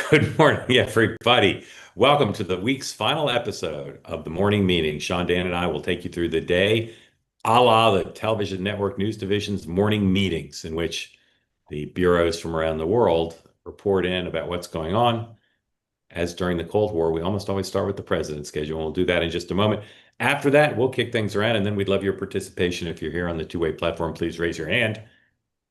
Good morning, everybody. Welcome to the week's final episode of the morning meeting. Sean, Dan, and I will take you through the day, a la the television network news division's morning meetings, in which the bureaus from around the world report in about what's going on. As during the Cold War, we almost always start with the president's schedule. We'll do that in just a moment. After that, we'll kick things around, and then we'd love your participation. If you're here on the two-way platform, please raise your hand.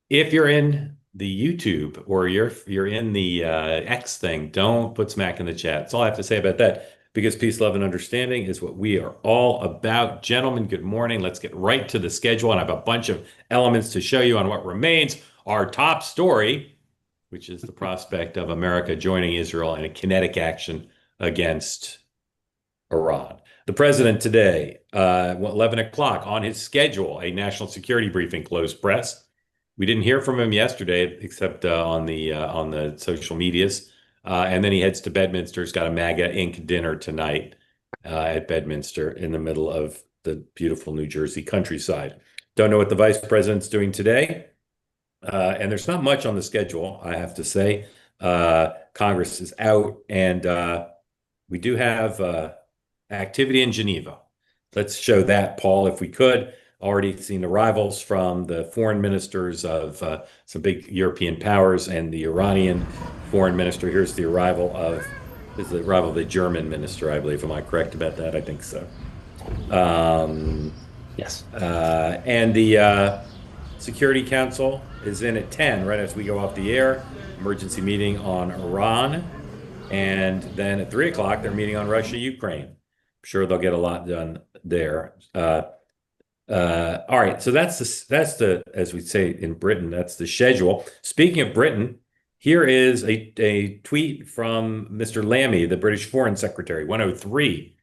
If you're in the YouTube or you're in the X thing, don't put smack in the chat. That's all I have to say about that, because peace, love, and understanding is what we are all about. Gentlemen, good morning. Let's get right to the schedule. And I have a bunch of elements to show you on what remains our top story, which is the prospect of America joining Israel in a kinetic action against Iran. The president today, 11 o'clock on his schedule, a national security briefing, closed press. We didn't hear from him yesterday, except on the social medias. And then he heads to Bedminster. He's got a MAGA Inc. dinner tonight at Bedminster in the middle of the beautiful New Jersey countryside. Don't know what the vice president's doing today. And there's not much on the schedule, I have to say. Congress is out, and we do have activity in Geneva. Let's show that, Paul, if we could. Already seen arrivals from the foreign ministers of some big European powers and the Iranian foreign minister. Here's the arrival of the German minister, I believe. Am I correct about that? I think so. Yes. And the Security Council is in at 10, right as we go off the air. Emergency meeting on Iran. And then at 3 o'clock, they're meeting on Russia, Ukraine. I'm sure they'll get a lot done there. All right, so that's the as we say in Britain, that's the schedule. Speaking of Britain, here is a tweet from Mr. Lammy, the British Foreign Secretary, 103,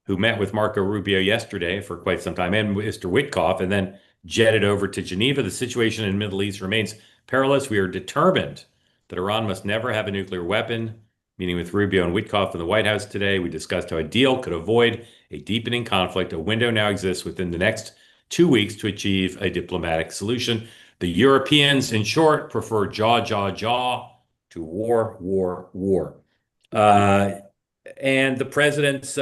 who met with Marco Rubio yesterday for quite some time, and Mr. Witkoff, and then jetted over to Geneva. The situation in the Middle East remains perilous. We are determined that Iran must never have a nuclear weapon. Meeting with Rubio and Witkoff in the White House today, we discussed how a deal could avoid a deepening conflict. A window now exists within the next 2 weeks to achieve a diplomatic solution. The Europeans, in short, prefer jaw to war. And the president's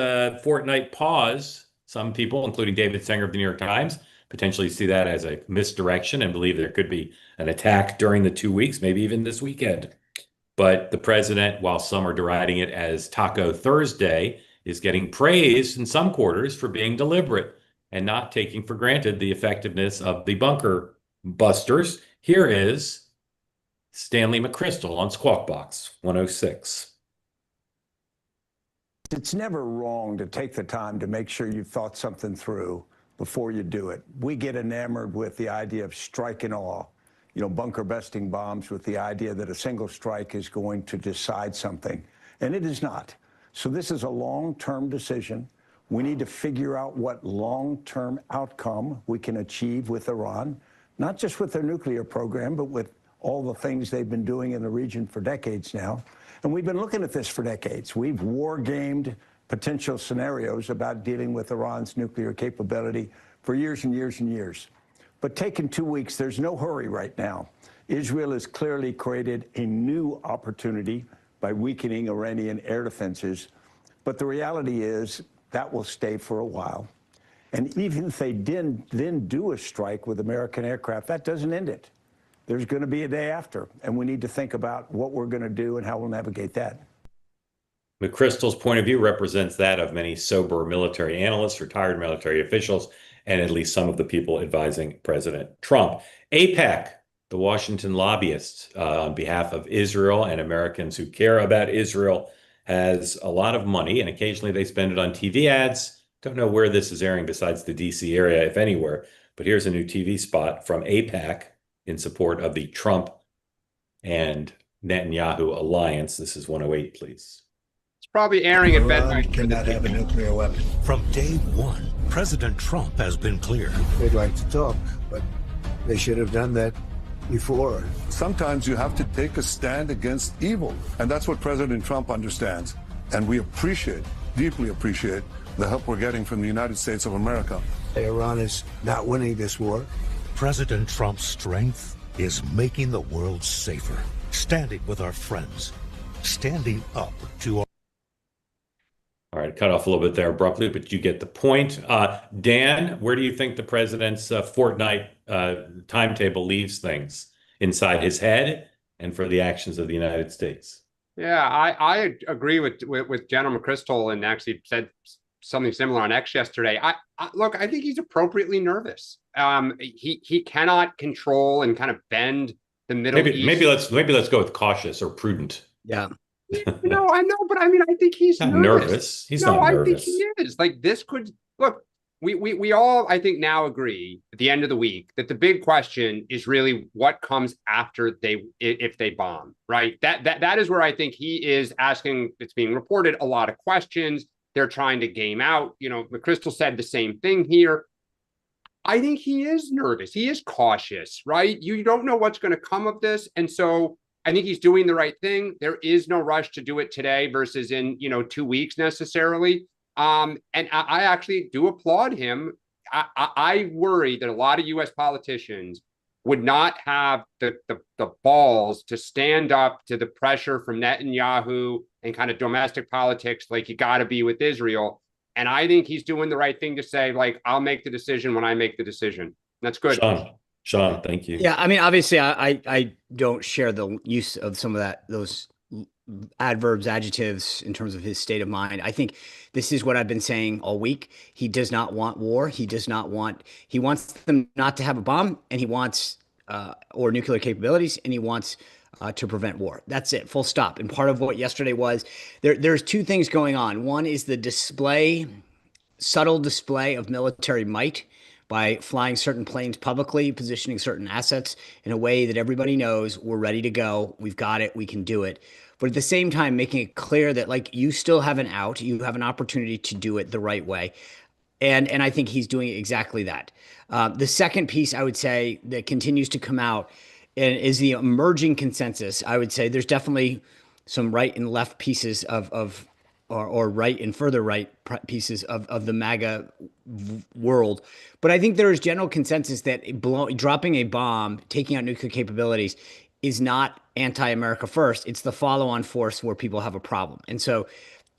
fortnight pause, some people, including David Sanger of the New York Times, potentially see that as a misdirection and believe there could be an attack during the 2 weeks, maybe even this weekend. But the president, while some are deriding it as Taco Thursday, is getting praised in some quarters for being deliberate and not taking for granted the effectiveness of the bunker busters. Here is Stanley McChrystal on Squawk Box 106. It's never wrong to take the time to make sure you've thought something through before you do it. We get enamored with the idea of strike and awe. Bunker busting bombs with the idea that a single strike is going to decide something, and it is not. So this is a long-term decision. We need to figure out what long-term outcome we can achieve with Iran, not just with their nuclear program, but with all the things they've been doing in the region for decades now. And we've been looking at this for decades. We've war-gamed potential scenarios about dealing with Iran's nuclear capability for years and years and years. But taking 2 weeks, there's no hurry right now. Israel has clearly created a new opportunity by weakening Iranian air defenses. But the reality is that will stay for a while. And even if they then do a strike with American aircraft, that doesn't end it. There's going to be a day after, and we need to think about what we're going to do and how we'll navigate that. McChrystal's point of view represents that of many sober military analysts, retired military officials, and at least some of the people advising President Trump. AIPAC, the Washington lobbyists on behalf of Israel and Americans who care about Israel, has a lot of money, and occasionally they spend it on TV ads. Don't know where this is airing besides the DC area, if anywhere, but here's a new TV spot from AIPAC in support of the Trump and Netanyahu alliance. This is 108, please. It's probably airing at Iran cannot have a nuclear weapon. From day one, President Trump has been clear. They'd like to talk, but they should have done that before. Sometimes you have to take a stand against evil, and that's what President Trump understands. And we deeply appreciate the help we're getting from the United States of America. Iran is not winning this war. President Trump's strength is making the world safer, standing with our friends, standing up to our. All right, cut off a little bit there abruptly, but you get the point. Dan, where do you think the president's fortnight timetable leaves things inside his head and for the actions of the United States? Yeah, I agree with General McChrystal, and actually said something similar on X yesterday. Look, I think he's appropriately nervous. He cannot control and kind of bend the Middle East. Maybe let's go with cautious or prudent. Yeah. No, I know, but I mean, I think he's Not nervous. nervous. He's No, not I nervous. think he is. Like, this could look. We all, I think, now agree at the end of the week that the big question is really what comes after if they bomb, right? That is where I think he is asking. It's being reported a lot of questions. They're trying to game out. McChrystal said the same thing here. I think he is nervous. He is cautious, right? You don't know what's going to come of this, and so I think he's doing the right thing. There is no rush to do it today versus in 2 weeks necessarily. And I actually do applaud him. I worry that a lot of U.S. politicians would not have the balls to stand up to the pressure from Netanyahu and kind of domestic politics, like you got to be with Israel. And I think he's doing the right thing to say, like, I'll make the decision when I make the decision. That's good. Sean, thank you. Yeah, I mean, obviously, I don't share the use of some of those adverbs, adjectives in terms of his state of mind. I think this is what I've been saying all week. He does not want war. He wants them not to have a bomb, and he wants or nuclear capabilities, and he wants to prevent war. That's it, full stop. And part of what yesterday was, there's two things going on. One is the subtle display of military might by flying certain planes publicly, positioning certain assets in a way that everybody knows we're ready to go. We've got it. We can do it. But at the same time, making it clear that, like, you still have an out. You have an opportunity to do it the right way. And I think he's doing exactly that. The second piece I would say that continues to come out is the emerging consensus. I would say there's definitely some right and left pieces or right and further right pieces of the MAGA world. But I think there is general consensus that dropping a bomb, taking out nuclear capabilities is not anti-America first. It's the follow-on force where people have a problem. And so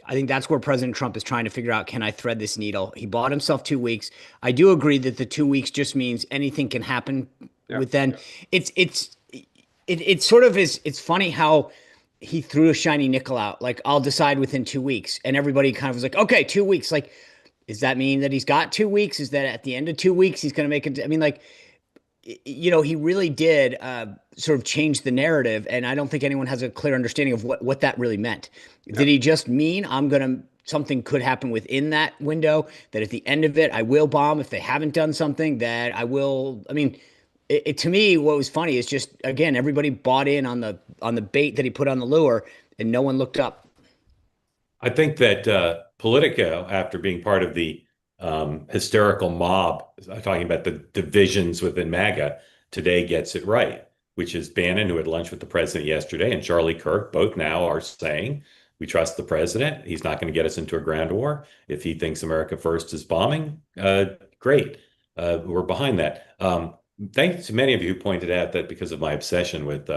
I think that's where President Trump is trying to figure out, can I thread this needle? He bought himself 2 weeks. I do agree that the 2 weeks just means anything can happen within. It's sort of it's funny how he threw a shiny nickel out. Like, I'll decide within 2 weeks. And everybody kind of was like, okay, 2 weeks. Like, does that mean that he's got 2 weeks? Is that at the end of 2 weeks, he's going to make it? I mean, like, he really did sort of change the narrative. And I don't think anyone has a clear understanding of what that really meant. Yep. Did he just mean something could happen within that window, that at the end of it, I will bomb if they haven't done something, that I will, I mean, to me, what was funny is just, again, everybody bought in on the bait that he put on the lure, and no one looked up. I think that Politico, after being part of the hysterical mob talking about the divisions within MAGA, today gets it right, which is Bannon, who had lunch with the president yesterday, and Charlie Kirk both now are saying, we trust the president. He's not going to get us into a ground war. If he thinks America first is bombing, great. We're behind that. Thanks to many of you who pointed out that because of my obsession with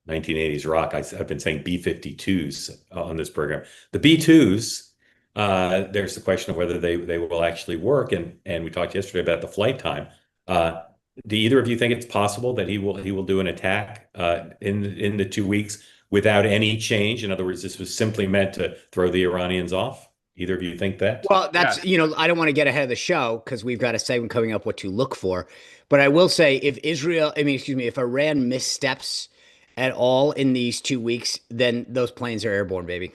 1980s rock, I've been saying B-52s on this program. The B-2s, there's the question of whether they will actually work. And we talked yesterday about the flight time. Do either of you think it's possible that he will do an attack in the 2 weeks without any change? In other words, this was simply meant to throw the Iranians off. Either of you think that? Well, that's, I don't want to get ahead of the show because we've got a segment coming up what to look for. But I will say, if Iran missteps at all in these 2 weeks, then those planes are airborne, baby.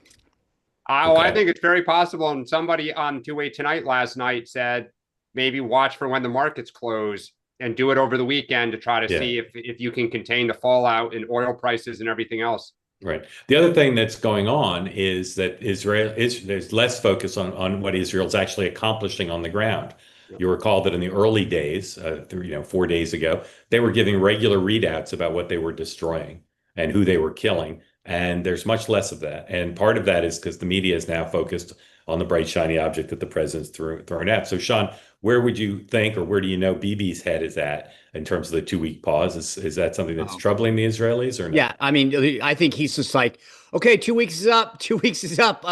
Oh, okay. I think it's very possible. And somebody on 2-Way Tonight last night said, maybe watch for when the markets close and do it over the weekend to try to see if you can contain the fallout in oil prices and everything else. Right. The other thing that's going on is that there's less focus on what Israel's actually accomplishing on the ground. You recall that in the early days, 4 days ago, they were giving regular readouts about what they were destroying and who they were killing. And there's much less of that. And part of that is because the media is now focused on the bright, shiny object that the president's thrown at. So, Sean, Where would you think, or where do you know Bibi's head is at in terms of the 2 week pause? Is that something that's troubling the Israelis or no? Yeah, I mean, I think he's just like, okay, 2 weeks is up, 2 weeks is up.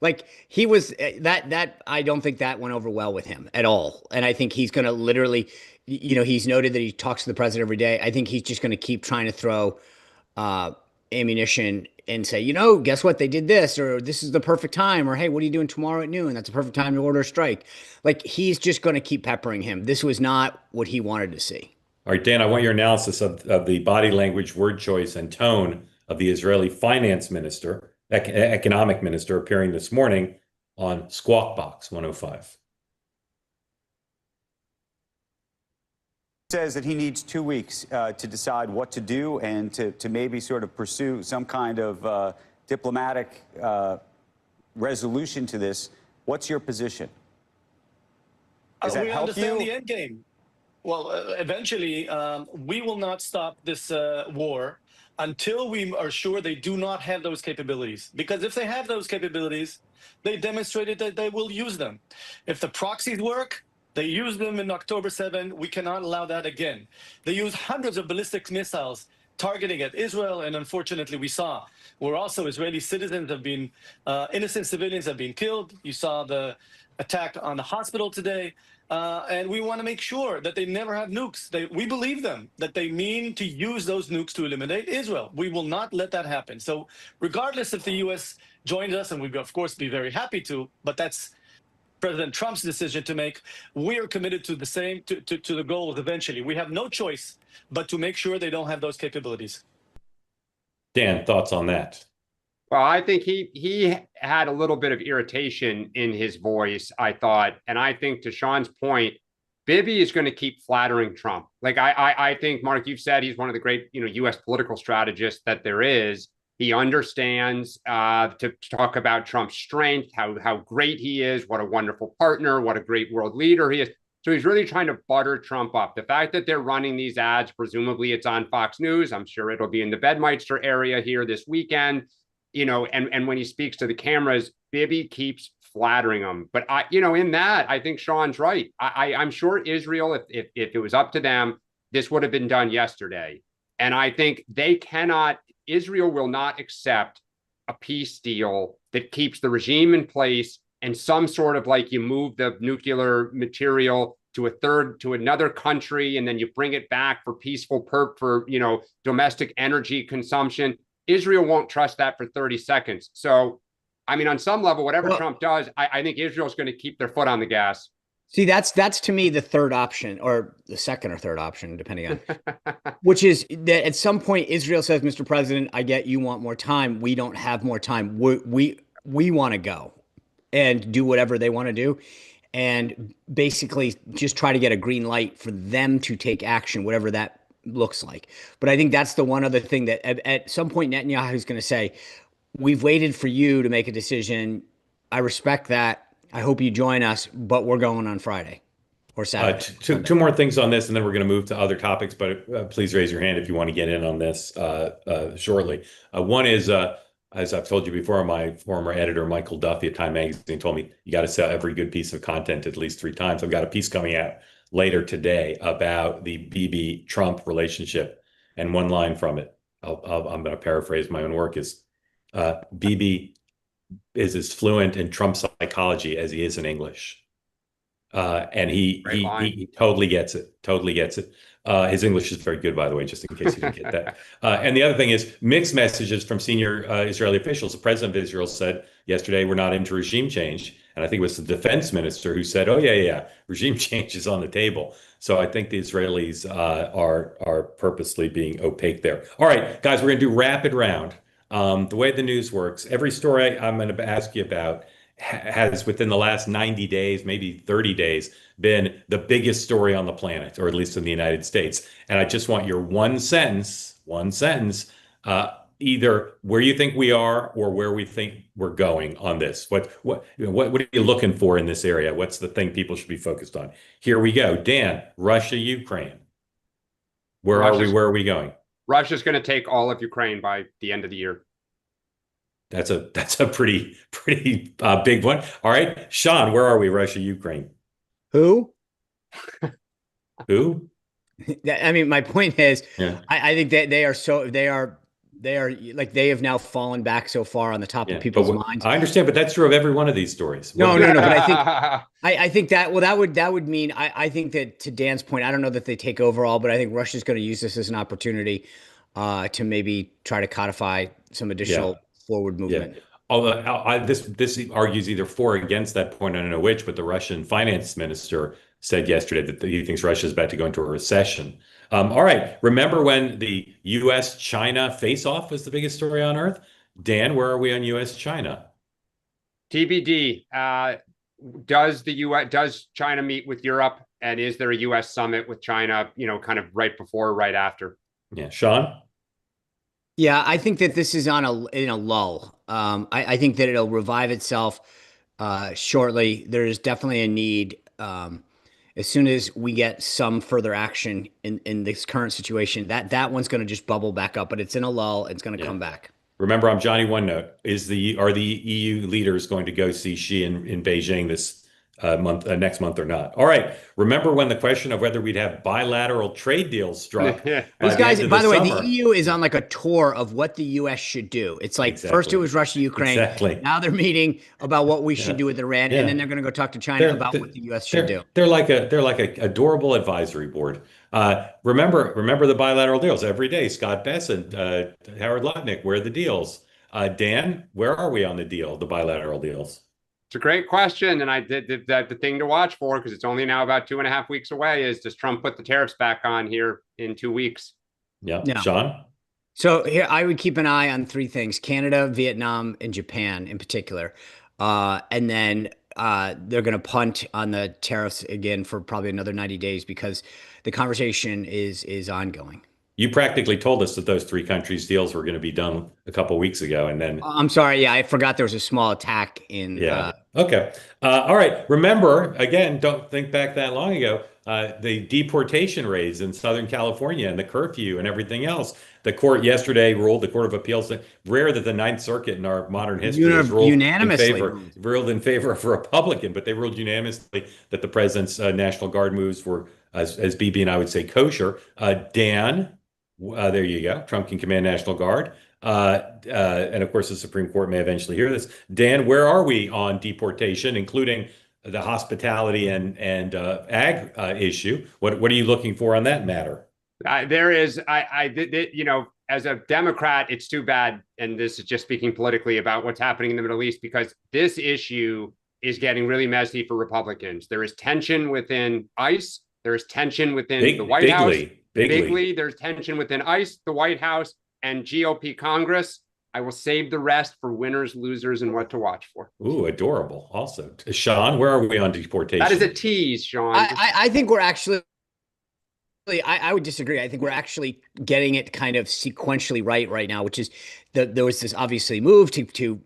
Like he was that I don't think that went over well with him at all. And I think he's going to literally, he's noted that he talks to the president every day. I think he's just going to keep trying to throw uh, ammunition and say, guess what? They did this, or this is the perfect time, or hey, what are you doing tomorrow at noon? That's a perfect time to order a strike. Like he's just going to keep peppering him. This was not what he wanted to see. All right, Dan, I want your analysis of the body language, word choice, and tone of the Israeli finance minister, economic minister, appearing this morning on Squawk Box 105. Says that he needs 2 weeks to decide what to do and to maybe sort of pursue some kind of diplomatic resolution to this. What's your position? Does that we help understand you? the end game. Well, eventually, we will not stop this war until we are sure they do not have those capabilities. Because if they have those capabilities, they demonstrated that they will use them. If the proxies work, they used them in October 7. We cannot allow that again. They used hundreds of ballistic missiles targeting at Israel, and unfortunately we saw where also Israeli citizens have been, innocent civilians have been killed. You saw the attack on the hospital today. And we want to make sure that they never have nukes. We believe them, that they mean to use those nukes to eliminate Israel. We will not let that happen. So regardless if the U.S. joins us, and we'd of course be very happy to, but that's President Trump's decision to make. We are committed to the same, to the goals eventually. We have no choice but to make sure they don't have those capabilities. Dan, thoughts on that? Well, I think he had a little bit of irritation in his voice, I thought. And I think to Sean's point, Bibi is going to keep flattering Trump. Like I think, Mark, you've said he's one of the great, U.S. political strategists that there is. He understands to talk about Trump's strength, how great he is, what a wonderful partner, what a great world leader he is. So he's really trying to butter Trump up. The fact that they're running these ads, presumably it's on Fox News. I'm sure it'll be in the Bedminster area here this weekend. And when he speaks to the cameras, Bibi keeps flattering him. But in that, I think Sean's right. I'm sure Israel, if it was up to them, this would have been done yesterday. And I think Israel will not accept a peace deal that keeps the regime in place and some sort of like you move the nuclear material to another country and then you bring it back for peaceful domestic energy consumption. Israel won't trust that for 30 seconds. So, I mean, on some level, whatever Trump does, I think Israel's going to keep their foot on the gas. See, that's to me the third option, or the second or third option, depending on, which is that at some point Israel says, Mr. President, I get you want more time. We don't have more time. We want to go and do whatever they want to do. And basically just try to get a green light for them to take action, whatever that looks like. But I think that's the one other thing that at some point Netanyahu is going to say, we've waited for you to make a decision. I respect that. I hope you join us, but we're going on Friday or Saturday. Two more things on this, and then we're going to move to other topics, but please raise your hand if you want to get in on this shortly. One is, as I've told you before, my former editor, Michael Duffy at Time Magazine, told me you got to sell every good piece of content at least 3 times. I've got a piece coming out later today about the Bibi-Trump relationship, and one line from it, I'm going to paraphrase my own work, is Bibi is as fluent in Trump psychology as he is in English. And he totally gets it. His English is very good, by the way, just in case you didn't get that. And the other thing is mixed messages from senior Israeli officials. The president of Israel said yesterday, we're not into regime change. And I think it was the defense minister who said, oh, yeah, regime change is on the table. So I think the Israelis are purposely being opaque there. All right, guys, we're going to do rapid round. The way the news works, every story I'm going to ask you about has within the last 90 days, maybe 30 days, been the biggest story on the planet, or at least in the United States. And I just want your one sentence, either where you think we are or where we think we're going on this. What are you looking for in this area? What's the thing people should be focused on? Here we go. Dan, Russia, Ukraine. Where are we? Where are we going? Russia's going to take all of Ukraine by the end of the year. That's a pretty big one. All right, Sean, where are we? Russia, Ukraine. Who? Who? I mean, my point is, Yeah. I think that they are like they have now fallen back so far on the top of people's minds. I understand, but that's true of every one of these stories. No. But I think that that would mean I think that, to Dan's point, I don't know that they take overall, but I think Russia's going to use this as an opportunity to maybe try to codify some additional forward movement. Yeah. Although this argues either for or against that point. I don't know which, but the Russian finance minister said yesterday that he thinks Russia is about to go into a recession. All right. Remember when the U.S.-China face-off was the biggest story on earth? Dan, where are we on U.S.-China? TBD. Does China meet with Europe, and is there a U.S. summit with China, kind of right before or right after? Yeah. Sean? Yeah, I think that this is in a lull. I think that it'll revive itself shortly. There's definitely a need. As soon as we get some further action in this current situation, that one's going to just bubble back up. But it's in a lull. It's going to come back. Remember, I'm Johnny One Note. Are the EU leaders going to go see Xi in Beijing this next month or not? All right. Remember when the question of whether we'd have bilateral trade deals struck? These guys, by the way, the EU is on like a tour of what the US should do. It's like first it was Russia, Ukraine. Exactly. Now they're meeting about what we should do with Iran, and then they're going to go talk to China about what the US should do. They're like a adorable advisory board. Remember the bilateral deals every day. Scott Bessent, Howard Lutnick, where are the deals? Dan, where are we on the bilateral deals? It's a great question, and the thing to watch for, because it's only now about 2.5 weeks away, is does Trump put the tariffs back on here in 2 weeks? Yeah. Sean? So here, I would keep an eye on 3 things: Canada, Vietnam, and Japan in particular. And then they're going to punt on the tariffs again for probably another 90 days because the conversation is ongoing. You practically told us that those 3 countries' deals were going to be done a couple of weeks ago, and then I'm sorry. Yeah, I forgot there was a small attack in. Yeah. Okay. All right. Remember, again, don't think back that long ago. The deportation raids in Southern California and the curfew and everything else. The court yesterday ruled, the Court of Appeals, rare that the Ninth Circuit in our modern history has ruled in favor of a Republican, but they ruled unanimously that the president's National Guard moves were, as BB and I would say, kosher. Dan, there you go. Trump can command National Guard. And of course, the Supreme Court may eventually hear this. Dan, where are we on deportation, including the hospitality and ag issue? What are you looking for on that matter? There is, as a Democrat, it's too bad. And this is just speaking politically about what's happening in the Middle East, because this issue is getting really messy for Republicans. There is tension within ICE. There is tension within the White House. Bigly. There's tension within ICE, the White House, and GOP Congress. I will save the rest for winners, losers, and what to watch for. Ooh, adorable. Also, Sean, where are we on deportation? That is a tease, Sean. I think we're actually. I would disagree. I think we're actually getting it kind of sequentially right now, which is there was this obviously move to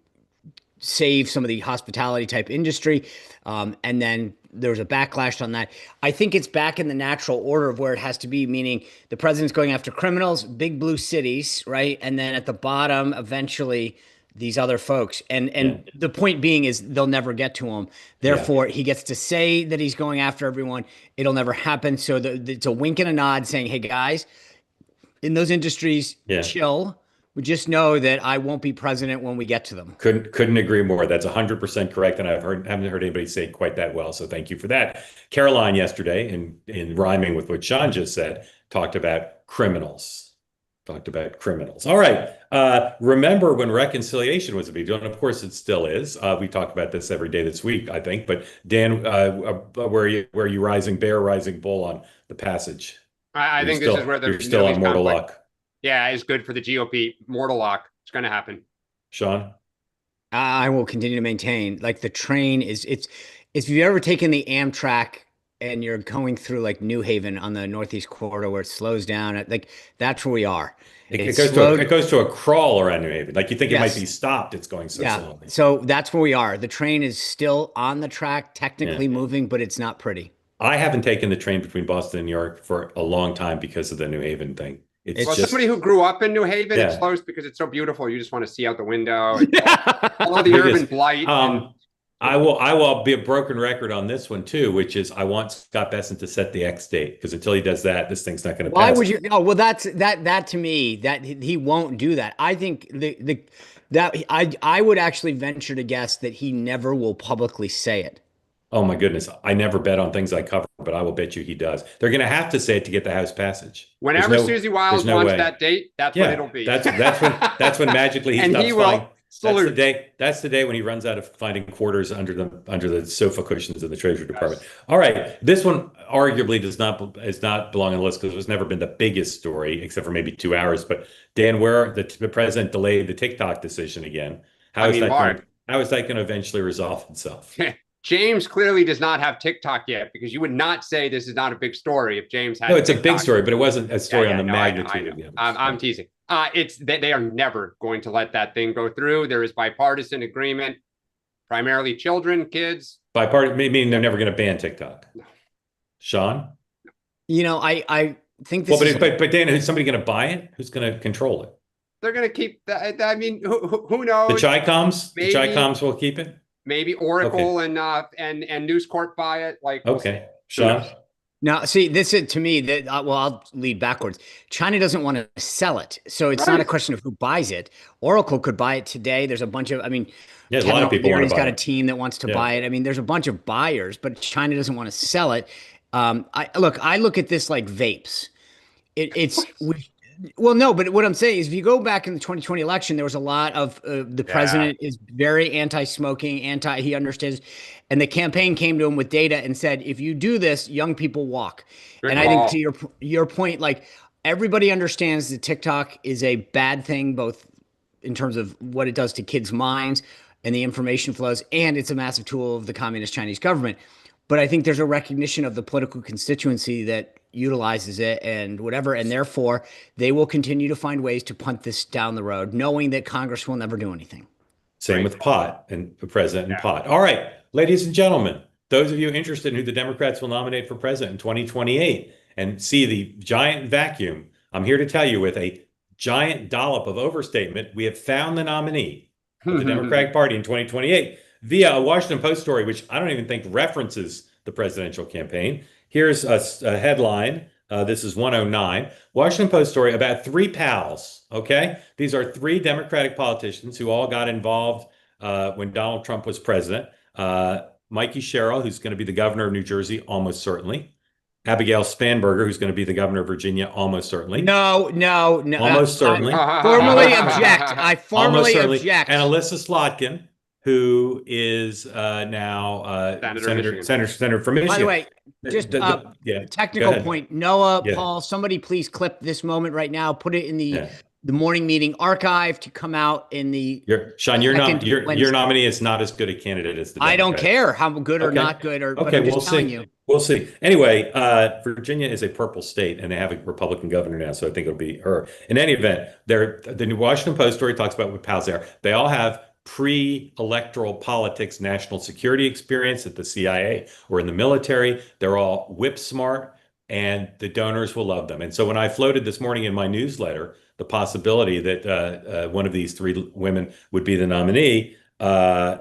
save some of the hospitality type industry, and then there was a backlash on that. I think it's back in the natural order of where it has to be, meaning the president's going after criminals, big blue cities, right? And then at the bottom, eventually, these other folks. And the point being is they'll never get to him. Therefore, he gets to say that he's going after everyone. It'll never happen. So it's a wink and a nod saying, hey, guys, in those industries, chill. We just know that I won't be president when we get to them. Couldn't agree more. That's 100% correct, and haven't heard anybody say it quite that well. So thank you for that. Caroline yesterday, in rhyming with what Sean just said, talked about criminals. All right. Remember when reconciliation was a big deal, and of course it still is. We talk about this every day this week, I think. But Dan, where are you rising bear, rising bull on the passage? I think this is where you're still on mortal luck. Yeah, it's good for the GOP. Mortal lock. It's going to happen. Sean? I will continue to maintain, like, the train is, if you've ever taken the Amtrak and you're going through like New Haven on the Northeast corridor where it slows down, like that's where we are. It goes to a crawl around New Haven. Like you think it might be stopped. It's going so slowly. So that's where we are. The train is still on the track, technically moving, but it's not pretty. I haven't taken the train between Boston and New York for a long time because of the New Haven thing. Well, somebody who grew up in New Haven, it slows because it's so beautiful. You just want to see out the window. All the urban blight. I will be a broken record on this one too, which is I want Scott Bessent to set the X date, because until he does that, this thing's not going to pass. Why would you? Oh, well, that to me, that he won't do that. I think I would actually venture to guess that he never will publicly say it. Oh my goodness. I never bet on things I cover, but I will bet you he does. They're going to have to say it to get the House passage. Whenever Susie Wiles wants that date, that's what it'll be. That's when magically he stops flying. Salute. That's the day when he runs out of finding quarters under the sofa cushions in the Treasury Department. All right, this one arguably does not belong on the list because it was never been the biggest story, except for maybe 2 hours. But Dan, where the president delayed the TikTok decision again? How is that going to eventually resolve itself? James clearly does not have TikTok yet, because you would not say this is not a big story if James had. No, it's a big story, but it wasn't a story on the magnitude of it. I'm teasing. They are never going to let that thing go through. There is bipartisan agreement, primarily children, kids. Bipartisan, meaning they're never going to ban TikTok. No. Sean? I think this. Well, but Dan, is somebody going to buy it? Who's going to control it? They're going to keep that. I mean, who knows? The Chi-Coms? The Chi-Coms will keep it? Maybe Oracle and News Corp buy it. Okay, Sean. Now, see, this is to me that I'll lead backwards. China doesn't want to sell it, so it's not a question of who buys it. Oracle could buy it today. There's a bunch of, a lot of people want to buy it. He's got a team that wants to buy it. I mean, there's a bunch of buyers, but China doesn't want to sell it. I look at this like vapes. Well, no, but what I'm saying is if you go back in the 2020 election, there was a lot of the president is very anti-smoking, he understands. And the campaign came to him with data and said, if you do this, young people walk. And I think to your point, like everybody understands that TikTok is a bad thing, both in terms of what it does to kids' minds and the information flows, and it's a massive tool of the communist Chinese government. But I think there's a recognition of the political constituency that utilizes it and whatever, and therefore they will continue to find ways to punt this down the road, knowing that Congress will never do anything. Same with pot and the president and pot. All right, ladies and gentlemen, those of you interested in who the Democrats will nominate for president in 2028 and see the giant vacuum, I'm here to tell you with a giant dollop of overstatement, we have found the nominee of the Democratic Party in 2028 via a Washington Post story, which I don't even think references the presidential campaign. Here's a headline. This is 109. Washington Post story about three pals. Okay. These are three Democratic politicians who all got involved when Donald Trump was president. Mikey Sherrill, who's going to be the governor of New Jersey, almost certainly. Abigail Spanberger, who's going to be the governor of Virginia, almost certainly. No. Almost certainly. Formally object. I formally object. And Alyssa Slotkin, who is now Senator from Michigan. By the way, just technical point. Noah, Paul, somebody please clip this moment right now. Put it in the morning meeting archive to come out in the. Sean, your nominee is not as good a candidate as the Democrat. I don't care how good or not good, but I'm just telling you. We'll see. Anyway, Virginia is a purple state, and they have a Republican governor now, so I think it'll be her. In any event, the Washington Post story talks about what pals they are. They all have pre-electoral politics, national security experience at the CIA or in the military. They're all whip smart, and the donors will love them. And so when I floated this morning in my newsletter the possibility that one of these three women would be the nominee, I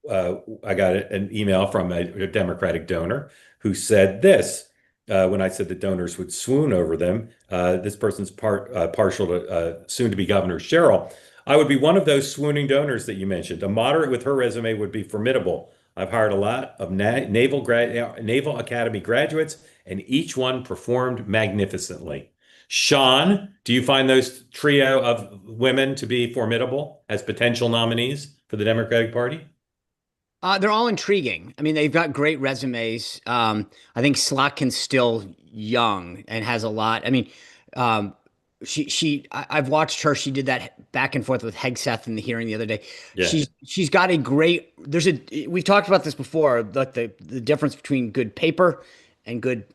got an email from a Democratic donor who said this. When I said that donors would swoon over them, this person's partial to soon-to-be Governor Sherrill. I would be one of those swooning donors that you mentioned. A moderate with her resume would be formidable. I've hired a lot of Naval Academy graduates, and each one performed magnificently. Sean, do you find those trio of women to be formidable as potential nominees for the Democratic Party? They're all intriguing. I mean, they've got great resumes. I think Slotkin's still young and has a lot. I mean, I've watched her. She did that back and forth with Hegseth in the hearing the other day. Yeah. She's got a great. We've talked about this before, like the difference between good paper and good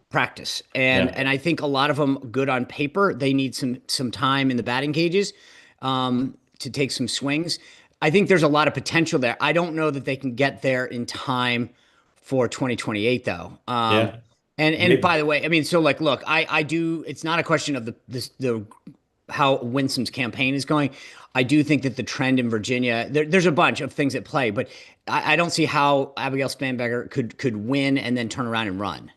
practice, and I think a lot of them good on paper. They need some time in the batting cages to take some swings. I think there's a lot of potential there. I don't know that they can get there in time for 2028 though. And by the way, I mean, so like, look, I do. It's not a question of the how Winsome's campaign is going, I do think that the trend in Virginia, there's a bunch of things at play, but I don't see how Abigail Spanberger could win and then turn around and run.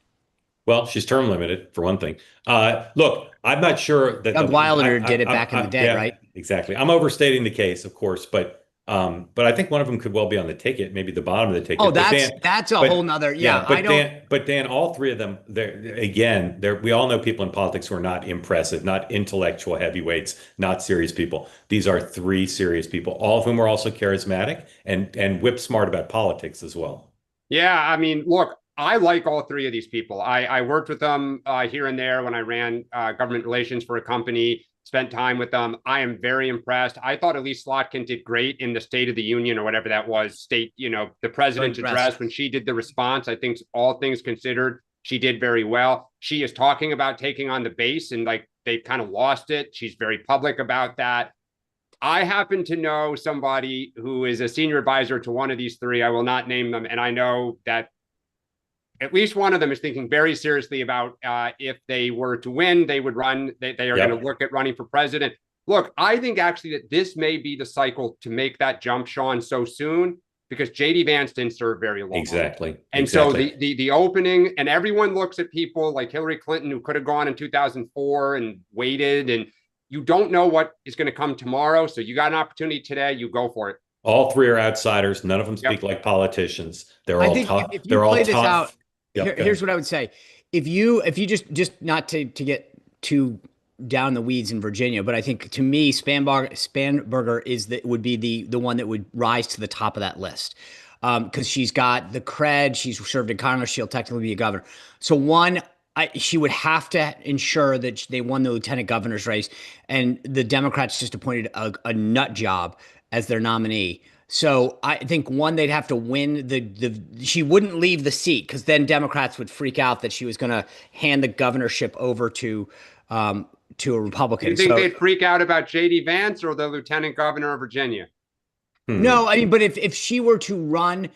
Well, she's term limited for one thing. Look, I'm not sure that Doug Wilder did it back in the day, yeah, right? exactly. I'm overstating the case, of course, but I think one of them could well be on the ticket, maybe the bottom of the ticket. Oh, But that's a whole nother. Yeah, but I don't. Dan, all three of them, we all know people in politics who are not impressive, not intellectual heavyweights, not serious people. These are three serious people, all of whom are also charismatic and whip smart about politics as well. Yeah, I mean, look, I like all three of these people. I worked with them here and there when I ran government relations for a company, spent time with them. I am very impressed. I thought Elise Slotkin did great in the State of the Union or whatever that was, the president's address when she did the response. I think all things considered, she did very well. She is talking about taking on the base and like they kind of lost it. She's very public about that. I happen to know somebody who is a senior advisor to one of these three. I will not name them. And I know that at least one of them is thinking very seriously about if they were to win, they would run. They are going to look at running for president. Look, I think actually that this may be the cycle to make that jump, Sean, so soon because J.D. Vance didn't serve very long. Exactly. And so the opening, and everyone looks at people like Hillary Clinton who could have gone in 2004 and waited, and you don't know what is going to come tomorrow. So you got an opportunity today, you go for it. All three are outsiders. None of them speak like politicians. They're all tough. If you play this out, here's what I would say. If you just not to get too down the weeds in Virginia, but I think to me, Spanberger would be the one that would rise to the top of that list. Because she's got the cred, she's served in Congress, she'll technically be a governor. So she would have to ensure that they won the lieutenant governor's race, and the Democrats just appointed a nut job as their nominee. So I think they'd have to win she wouldn't leave the seat because then Democrats would freak out that she was going to hand the governorship over to a Republican. You think they'd freak out about J.D. Vance or the lieutenant governor of Virginia? No, I mean, but if she were to run,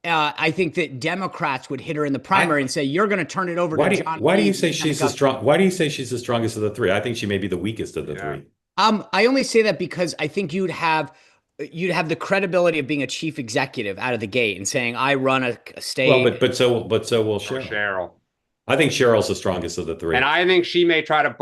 I think that Democrats would hit her in the primary and say, "You're going to turn it over to John." Why do you say she's Why do you say she's the strongest of the three? I think she may be the weakest of the three. I only say that because I think you'd have the credibility of being a chief executive out of the gate and saying, "I run a state." Well, but so will Cheryl. I think Cheryl's the strongest of the three. And I think she may try to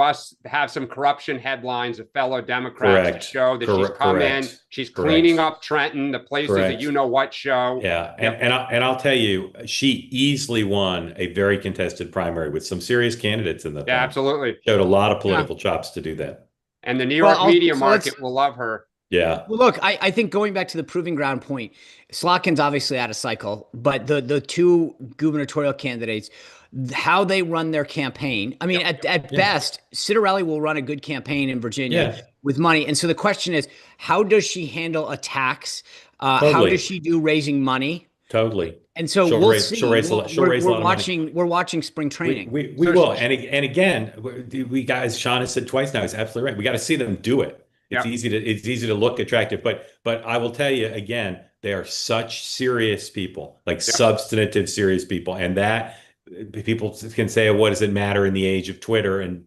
have some corruption headlines of fellow Democrats to show that she's come in, she's cleaning up Trenton, the places that you know what show. Yeah. And I'll tell you, she easily won a very contested primary with some serious candidates in the Yeah, absolutely. Showed a lot of political chops to do that. And the New York media market will love her. Yeah. Well, look, I think going back to the proving ground point, Slotkin's obviously out of cycle, but the two gubernatorial candidates, how they run their campaign. I mean, at best, Citarelli will run a good campaign in Virginia with money. And so the question is, how does she handle attacks? How does she do raising money? Totally. And so we'll see. She'll raise a lot of money. We're watching spring training. We will. And again, Sean has said twice now, he's absolutely right. We got to see them do it. It's easy to look attractive, but I will tell you again, they are such serious people, like substantive serious people, and that people can say, "What does it matter in the age of Twitter and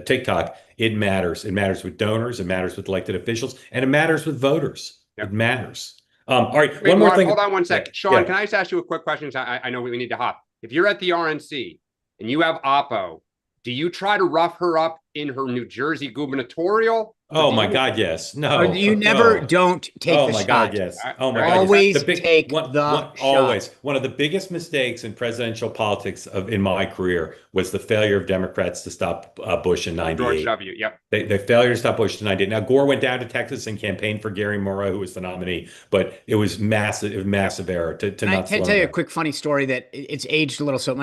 TikTok?" It matters. It matters with donors. It matters with elected officials, and it matters with voters. It matters. All right, one more thing. Hold on one sec, Sean. Can I just ask you a quick question? I know we need to hop. If you're at the RNC and you have Oppo, do you try to rough her up in her New Jersey gubernatorial? Oh my God, yes. No. Or you never don't take the shot. Oh my God, yes. Oh my God. Always take the shot. Always. One of the biggest mistakes in presidential politics in my career was the failure of Democrats to stop Bush in 98. George W. Yep. The failure to stop Bush in 98. Now, Gore went down to Texas and campaigned for Gary Moreau, who was the nominee, but it was massive. It was massive error to not. I can tell you a quick funny story that it's aged a little. So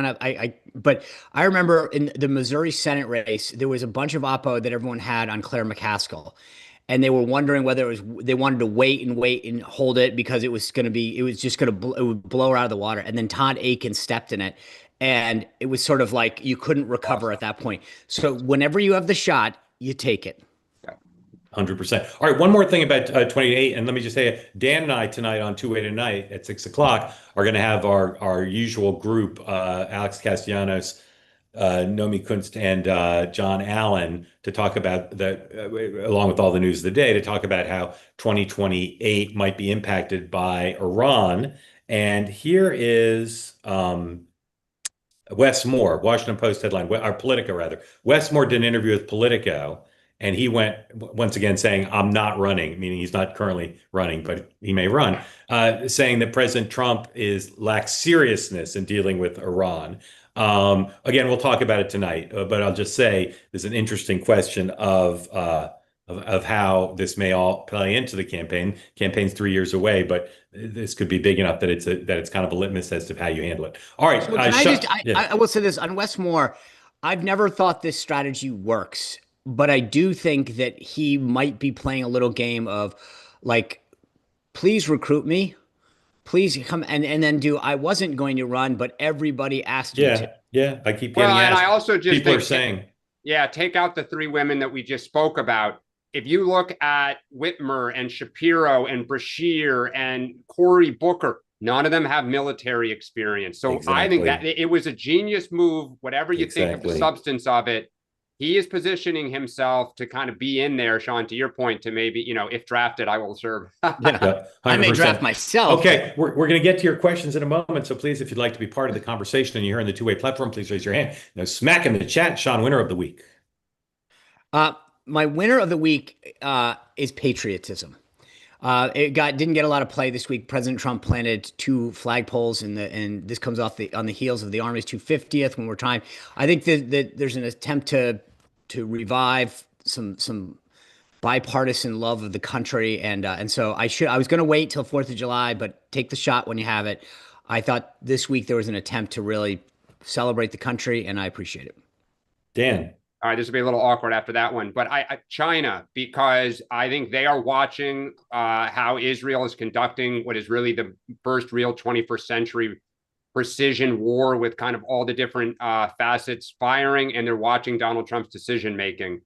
but I remember in the Missouri Senate race, there was a bunch of oppo that everyone had on Claire McCaskill. And they were wondering whether they wanted to wait and hold it because it would blow her out of the water. And then Todd Aiken stepped in it. And it was sort of like you couldn't recover at that point. So whenever you have the shot, you take it. 100%. All right, one more thing about 28, and let me just say, Dan and I tonight on Two Way Tonight at 6 o'clock are going to have our usual group, Alex Castellanos, Nomi Kunst and John Allen to talk about that, along with all the news of the day, to talk about how 2028 might be impacted by Iran. And here is Wes Moore, Washington Post headline, or Politico rather. Wes Moore did an interview with Politico, and he went once again saying, "I'm not running," meaning he's not currently running, but he may run, saying that President Trump lacks seriousness in dealing with Iran. Again, we'll talk about it tonight, but I'll just say there's an interesting question of how this may all play into the campaign. Campaign's 3 years away, but this could be big enough that it's kind of a litmus test of how you handle it. All right. So I will say this on Wes Moore. I've never thought this strategy works, but I do think that he might be playing a little game of like, please recruit me. Please come and then I wasn't going to run, but everybody asked me to. Yeah. I keep getting asked. And I also just people are saying, take out the three women that we just spoke about. If you look at Whitmer and Shapiro and Brashear and Cory Booker, none of them have military experience. So I think that it was a genius move, whatever you think of the substance of it. He is positioning himself to kind of be in there, Sean, to your point, to maybe, if drafted, I will serve. Yeah, I may draft myself. Okay, we're going to get to your questions in a moment. So please, if you'd like to be part of the conversation and you're in the two-way platform, please raise your hand. Now, smack in the chat. Sean, winner of the week. My winner of the week is patriotism. It didn't get a lot of play this week. President Trump planted 2 flagpoles, and this comes on the heels of the Army's 250th. When we're trying, I think that there's an attempt to revive some bipartisan love of the country, and so I was going to wait till 4th of July, but take the shot when you have it. I thought this week there was an attempt to really celebrate the country, and I appreciate it. Dan. All right, this will be a little awkward after that one, but China, because I think they are watching how Israel is conducting what is really the first real 21st century precision war with kind of all the different facets firing, and they're watching Donald Trump's decision making.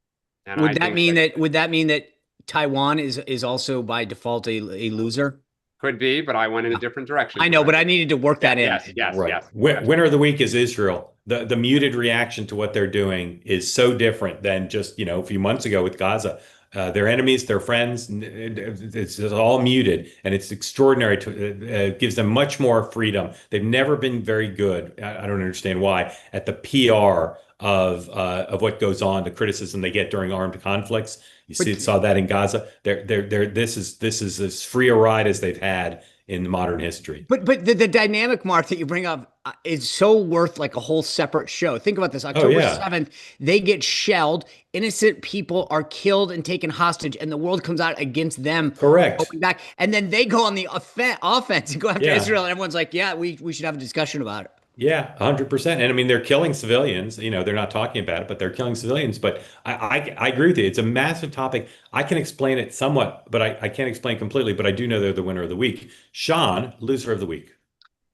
And would that mean that Taiwan is also by default a loser? Could be, but I went in a different direction. I know, but I needed to work that in. Yes. Winner of the week is Israel. The muted reaction to what they're doing is so different than just, a few months ago with Gaza. Their enemies, their friends, it's all muted, and it's extraordinary. It gives them much more freedom. They've never been very good. I don't understand why at the PR of what goes on, the criticism they get during armed conflicts. Saw that in Gaza. This is as free a ride as they've had in modern history. But the dynamic, Mark, that you bring up is so worth like a whole separate show. Think about this. October 7th, they get shelled. Innocent people are killed and taken hostage, and the world comes out against them. Correct. Back, and then they go on the offense and go after Israel, and everyone's like, yeah, we should have a discussion about it. Yeah, 100%. And I mean, they're killing civilians. They're not talking about it, but they're killing civilians. But I agree with you. It's a massive topic. I can explain it somewhat, but I can't explain completely. But I do know they're the winner of the week. Sean, loser of the week.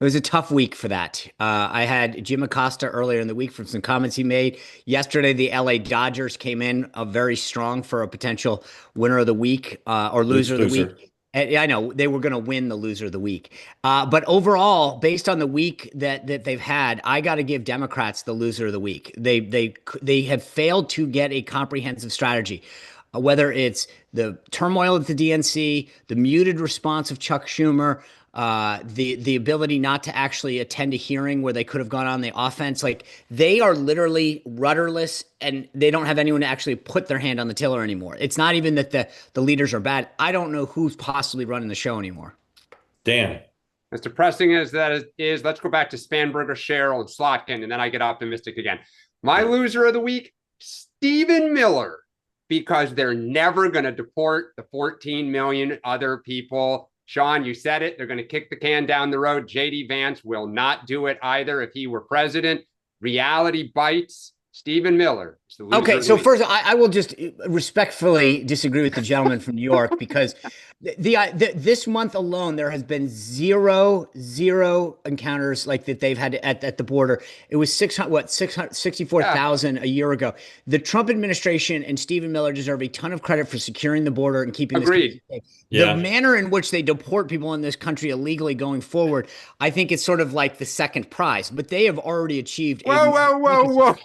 It was a tough week for that. I had Jim Acosta earlier in the week from some comments he made. Yesterday, the LA Dodgers came in very strong for a potential winner of the week or loser of the week. I know they were going to win the loser of the week. But overall, based on the week that they've had, I got to give Democrats the loser of the week. They have failed to get a comprehensive strategy, whether it's the turmoil at the DNC, the muted response of Chuck Schumer, the ability not to actually attend a hearing where they could have gone on the offense. Like, they are literally rudderless, and they don't have anyone to actually put their hand on the tiller anymore. It's not even that the leaders are bad. I don't know who's possibly running the show anymore. Dan. As depressing as that is, let's go back to Spanberger, Sherrill, and Slotkin, and then I get optimistic again. My loser of the week, Stephen Miller, because they're never going to deport the 14 million other people. Sean, you said it. They're going to kick the can down the road. J.D. Vance will not do it either if he were president. Reality bites. Stephen Miller. It's the loser Okay, of the so week. first, I will just respectfully disagree with the gentleman from New York because this month alone there has been zero encounters like that they've had at the border. It was 664,000 a year ago. The Trump administration and Stephen Miller deserve a ton of credit for securing the border and keeping this country safe. Yeah. The manner in which they deport people in this country illegally going forward, I think it's sort of like the second prize. But they have already achieved. Whoa.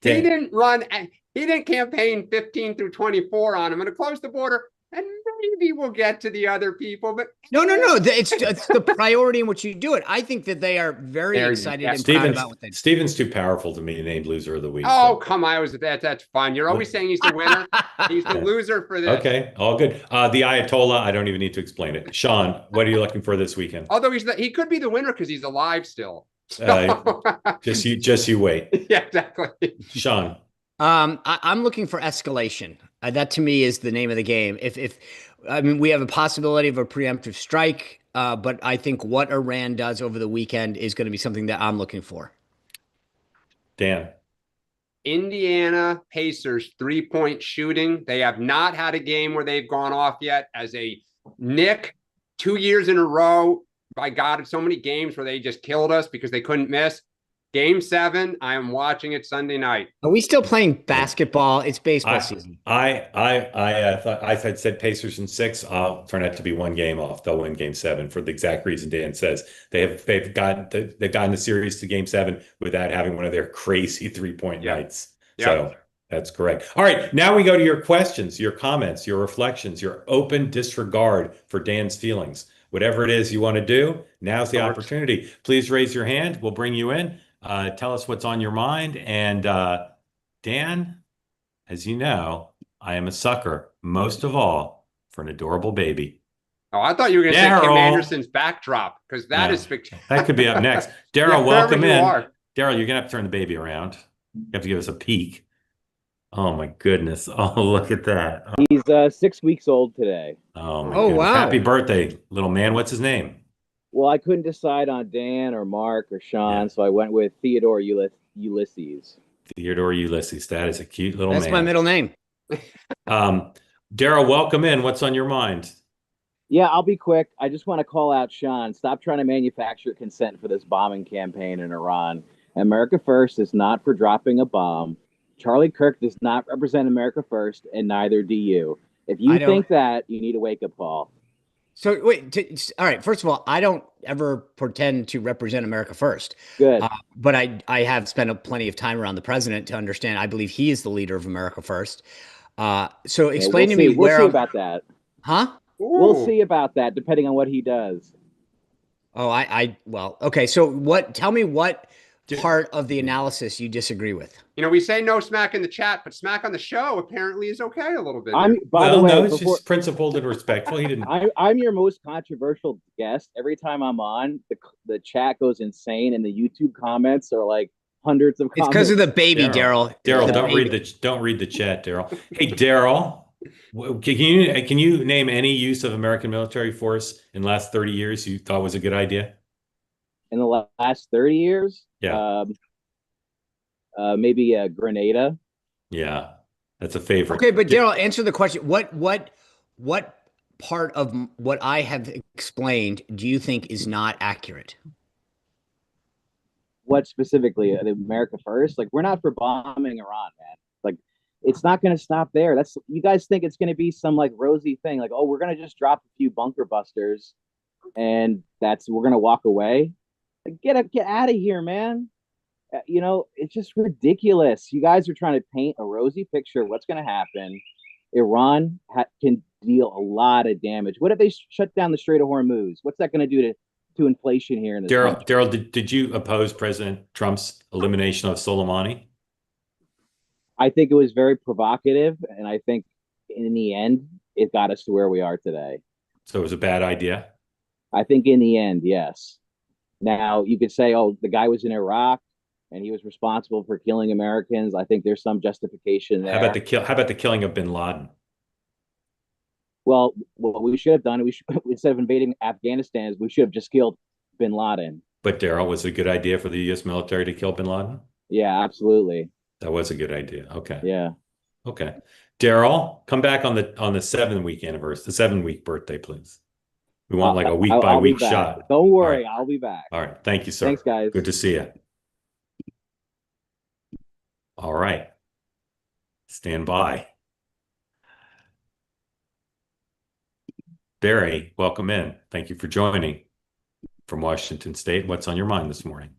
He didn't campaign 15 through 24 on. I'm going to close the border and maybe we'll get to the other people. But no. It's the priority in which you do it. I think that they are very excited and proud about what they do. Stephen's too powerful to be named loser of the week. Oh, come on. That's fun. You're always saying he's the winner. He's the loser for this. Okay, all good. The Ayatollah, I don't even need to explain it. Sean, what are you looking for this weekend? Although he could be the winner because he's alive still. Just you wait. Yeah, exactly. Sean. I'm looking for escalation. That to me is the name of the game. If I mean, we have a possibility of a preemptive strike, but I think what Iran does over the weekend is going to be something that I'm looking for. Dan. Indiana Pacers 3-point shooting. They have not had a game where they've gone off yet. As a Nick, 2 years in a row. By God, so many games where they just killed us because they couldn't miss. Game 7, I am watching it Sunday night. Are we still playing basketball? It's baseball season. I thought I had said Pacers in 6. I'll turn out to be one game off. They'll win Game 7 for the exact reason Dan says. They've gotten the series to Game 7 without having one of their crazy 3-point nights. So that's correct. All right, now we go to your questions, your comments, your reflections, your open disregard for Dan's feelings. Whatever it is you want to do, now's the opportunity. Please raise your hand. We'll bring you in. Tell us what's on your mind. And Dan, as you know, I am a sucker, most of all, for an adorable baby. Oh, I thought you were going to say Kim Anderson's backdrop, because that is spectacular. That could be up next. Daryl, welcome in. Daryl, you're going to have to turn the baby around. You have to give us a peek. Oh, my goodness. Oh, look at that. He's 6 weeks old today. Oh, my goodness. Wow. Happy birthday, little man. What's his name? Well, I couldn't decide on Dan or Mark or Sean, so I went with Theodore Ulysses. Theodore Ulysses. That is a cute little man. That's my middle name. Daryl, welcome in. What's on your mind? Yeah, I'll be quick. I just want to call out Sean. Stop trying to manufacture consent for this bombing campaign in Iran. America First is not for dropping a bomb. Charlie Kirk does not represent America First, and neither do you. If you think that, you need a wake-up call. So wait, all right. First of all, I don't ever pretend to represent America First. Good. But I have spent plenty of time around the president to understand. I believe he is the leader of America First. So explain to me where. We'll see about that. Huh? Ooh. We'll see about that, depending on what he does. Oh, well, okay. So tell me what part of the analysis you disagree with. You know, we say no smack in the chat, but smack on the show apparently is okay a little bit. By the way, it's just principled and respectful. He didn't. I'm your most controversial guest. Every time I'm on, the chat goes insane, and the YouTube comments are like hundreds of comments. It's because of the baby, Daryl. Daryl, don't read the chat, Daryl. Hey, Daryl, can you name any use of American military force in the last 30 years you thought was a good idea? In the last 30 years? Yeah. Maybe a Grenada. Yeah, that's a favorite. Okay, but Daryl, answer the question. What part of what I have explained do you think is not accurate? What specifically? America First? Like, we're not for bombing Iran, man. Like, it's not going to stop there. You guys think it's going to be some like rosy thing, like, oh, we're going to just drop a few bunker busters, and we're going to walk away. Like, get out of here, man. You know, it's just ridiculous. You guys are trying to paint a rosy picture of what's going to happen. Iran can deal a lot of damage. What if they shut down the Strait of Hormuz? What's that going to do to inflation here in this country? Daryl, did you oppose President Trump's elimination of Soleimani? I think it was very provocative, and I think in the end, it got us to where we are today. So it was a bad idea? I think in the end, yes. Now, you could say, oh, the guy was in Iraq and he was responsible for killing Americans. I think there's some justification there. How about the killing of bin Laden? Well, what we should have done, instead of invading Afghanistan, we should have just killed bin Laden. But Daryl, was it a good idea for the U.S. military to kill bin Laden? Yeah, absolutely. That was a good idea. Okay. Yeah. Okay. Daryl, come back on the 7-week anniversary, the 7-week birthday, please. We want like a week by I'll be week back. shot. Don't All worry, right. I'll be back. All right. Thank you, sir. Thanks, guys. Good to see you. All right. Stand by. Barry, welcome in. Thank you for joining from Washington State. What's on your mind this morning?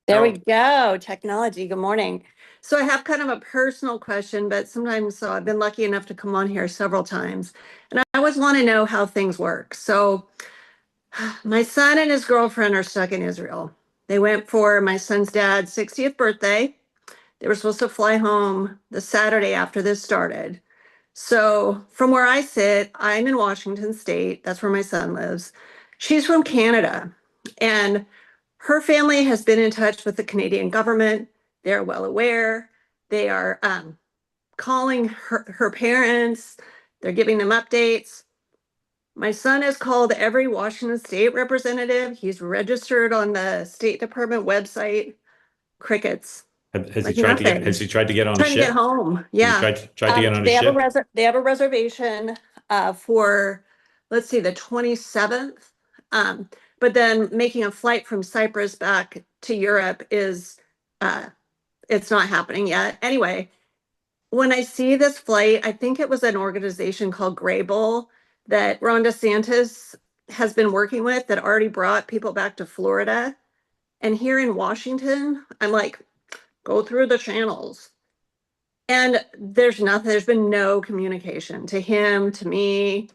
There we go. Technology. Good morning. So I have kind of a personal question, but sometimes, so I've been lucky enough to come on here several times, and I always want to know how things work. So my son and his girlfriend are stuck in Israel. They went for my son's dad's 60th birthday. They were supposed to fly home the Saturday after this started. So from where I sit, I'm in Washington State. That's where my son lives. She's from Canada, and her family has been in touch with the Canadian government. They're well aware. They are calling her parents. They're giving them updates. My son has called every Washington State representative. He's registered on the State Department website. Crickets. Has Like he tried nothing. has he tried to get on a Trying to get ship? home. Yeah. Tried to get on a They have ship? they have a reservation for, let's see, the 27th. But then making a flight from Cyprus back to Europe is it's not happening yet. Anyway, when I see this flight, I think it was an organization called Grable that Ron DeSantis has been working with that already brought people back to Florida. And here in Washington, I'm like, go through the channels. And there's nothing, there's been no communication to him, to me,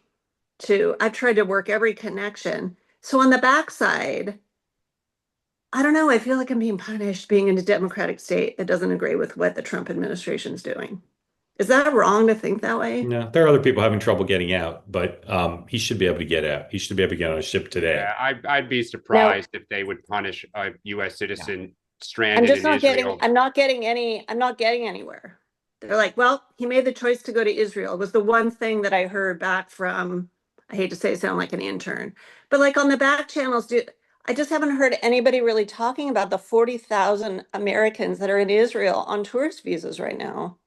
I've tried to work every connection. So on the backside, I don't know, I feel like I'm being punished being in a democratic state that doesn't agree with what the Trump administration's doing. Is that wrong to think that way? No, there are other people having trouble getting out, but he should be able to get out. He should be able to get on a ship today. Yeah, I'd be surprised if they would punish a U.S. citizen stranded I'm just in not Israel. I'm not getting anywhere. They're like, well, he made the choice to go to Israel. It was the one thing that I heard back from, I hate to say it, sound like an intern, but like on the back channels, I just haven't heard anybody really talking about the 40,000 Americans that are in Israel on tourist visas right now.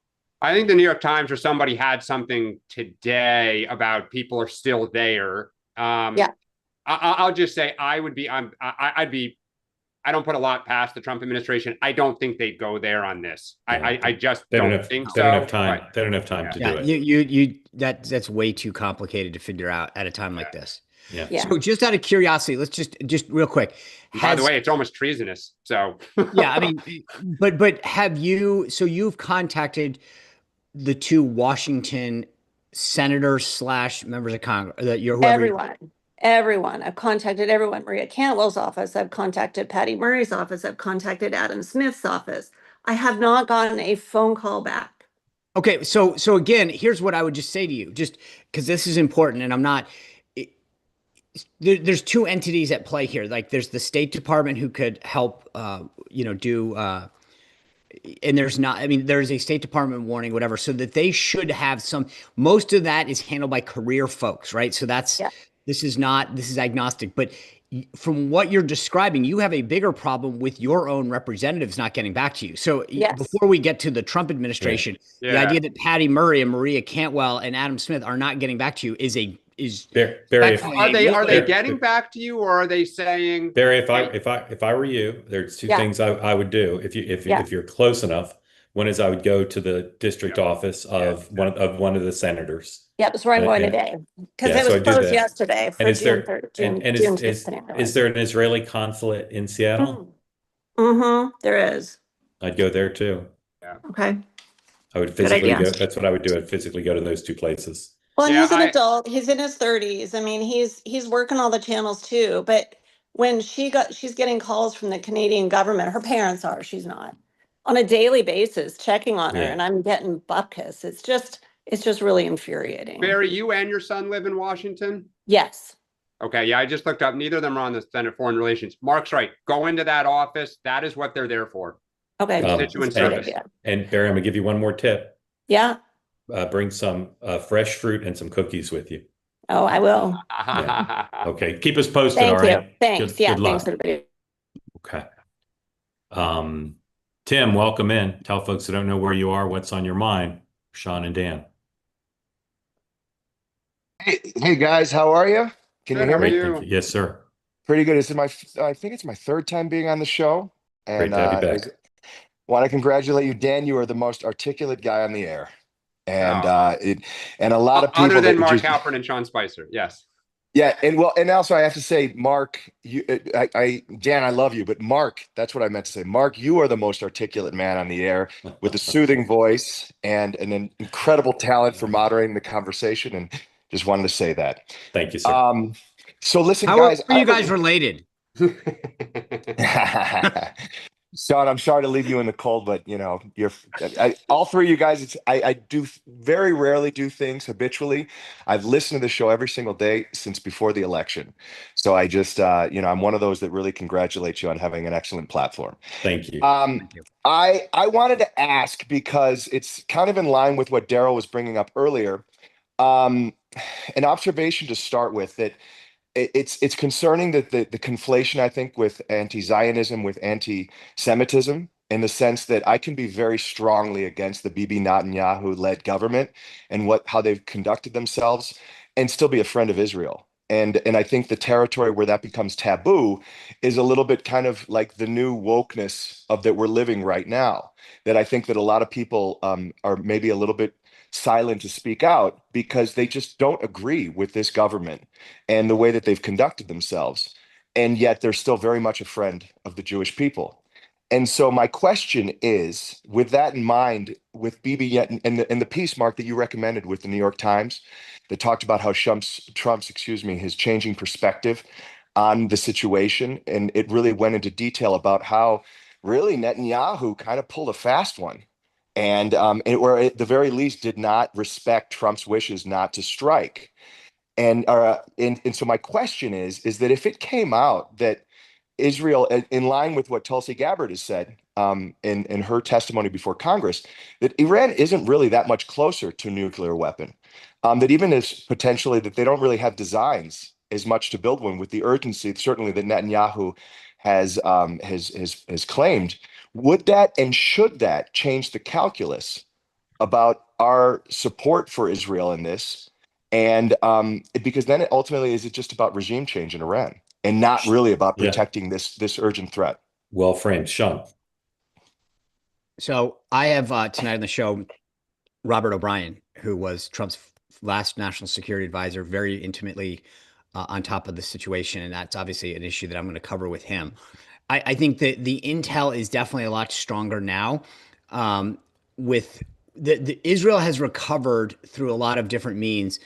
I think the New York Times or somebody had something today about people are still there. Yeah. I'll just say I don't put a lot past the Trump administration. I don't think they'd go there on this. I just don't think so. They don't have time. They don't have time to do it. That's way too complicated to figure out at a time like this. Yeah. So just out of curiosity, let's just real quick. By the way, it's almost treasonous. So yeah, I mean, but have you? So you've contacted the two Washington senators / members of Congress. Everyone. I've contacted everyone. Maria Cantwell's office. I've contacted Patty Murray's office. I've contacted Adam Smith's office. I have not gotten a phone call back. Okay, so again, here's what I would just say to you, just because this is important, and I'm not. There's two entities at play here. Like there's the State Department who could help, do. And there's not, I mean, there's a State Department warning, whatever, so that they should have most of that is handled by career folks, right? So this is agnostic, but from what you're describing, you have a bigger problem with your own representatives not getting back to you. So before we get to the Trump administration, the idea that Patty Murray and Maria Cantwell and Adam Smith are not getting back to you is Barry, are they getting back to you, or are they saying, Barry, if I were you, there's two things I would do if you're close enough. One is I would go to the district office of one of the senators. Yeah, that's where I'm going today because it was closed yesterday. For is there an Israeli consulate in Seattle? There is. I'd go there too. Yeah. Okay. I would physically go. That's what I would do. I'd physically go to those two places. Well, he's an adult. He's in his 30s. I mean, he's working all the channels too. But when she's getting calls from the Canadian government, her parents are, she's not, on a daily basis checking on her, and I'm getting bupkis. It's just really infuriating. Barry, you and your son live in Washington? Yes. Okay, yeah, I just looked up. Neither of them are on the Senate Foreign Relations. Mark's right. Go into that office. That is what they're there for. Okay. Constituent service. And Barry, I'm gonna give you one more tip. Yeah. Bring some fresh fruit and some cookies with you. Oh, I will. Yeah. Okay, keep us posted. Thank all you. right. Thanks. Good luck. Thanks everybody. Okay. Tim, welcome in. Tell folks who don't know where you are, what's on your mind, Sean and Dan. Hey guys, how are you? Can you Good, hear how are me? Great, thank you? you. Yes, sir. Pretty good. This is I think it's my third time being on the show, Great and to have you I back. want to congratulate you, Dan. You are the most articulate guy on the air, and Oh, and a lot of other people than that Mark just Halperin and Sean Spicer, yes. yeah, and also I have to say, Mark, Dan, I love you, but Mark, that's what I meant to say. Mark, you are the most articulate man on the air with a soothing voice and an incredible talent for moderating the conversation, and just wanted to say that. Thank you, sir. So listen, How guys, are you guys related? Sean, I'm sorry to leave you in the cold, but all three of you guys. I do very rarely do things habitually. I've listened to the show every single day since before the election. So I just, I'm one of those that really congratulate you on having an excellent platform. Thank you. Thank you. I wanted to ask because it's kind of in line with what Daryl was bringing up earlier. An observation to start with that it's concerning that the conflation, I think, with anti-Zionism with anti-Semitism, in the sense that I can be very strongly against the Bibi Netanyahu-led government and how they've conducted themselves, and still be a friend of Israel. And I think the territory where that becomes taboo is a little bit kind of like the new wokeness of that we're living right now. That I think that a lot of people are maybe a little bit silent to speak out because they just don't agree with this government and the way that they've conducted themselves. And yet they're still very much a friend of the Jewish people. And so my question is, with that in mind, with Bibi and the piece, Mark, that you recommended with the New York Times, that talked about how Trump's, his changing perspective on the situation. And it really went into detail about how really Netanyahu kind of pulled a fast one. Or at the very least did not respect Trump's wishes not to strike. And so my question is that if it came out that Israel, in line with what Tulsi Gabbard has said in her testimony before Congress, that Iran isn't really that much closer to a nuclear weapon, that even as potentially that they don't really have designs as much to build one with the urgency, certainly that Netanyahu has claimed, would that and should that change the calculus about our support for Israel in this? And because then it ultimately is it just about regime change in Iran and not really about protecting this urgent threat. Well framed, Sean. So I have tonight on the show Robert O'Brien, who was Trump's last national security advisor, very intimately on top of the situation, and that's obviously an issue that I'm going to cover with him. I think that the intel is definitely a lot stronger now. With the Israel has recovered through a lot of different means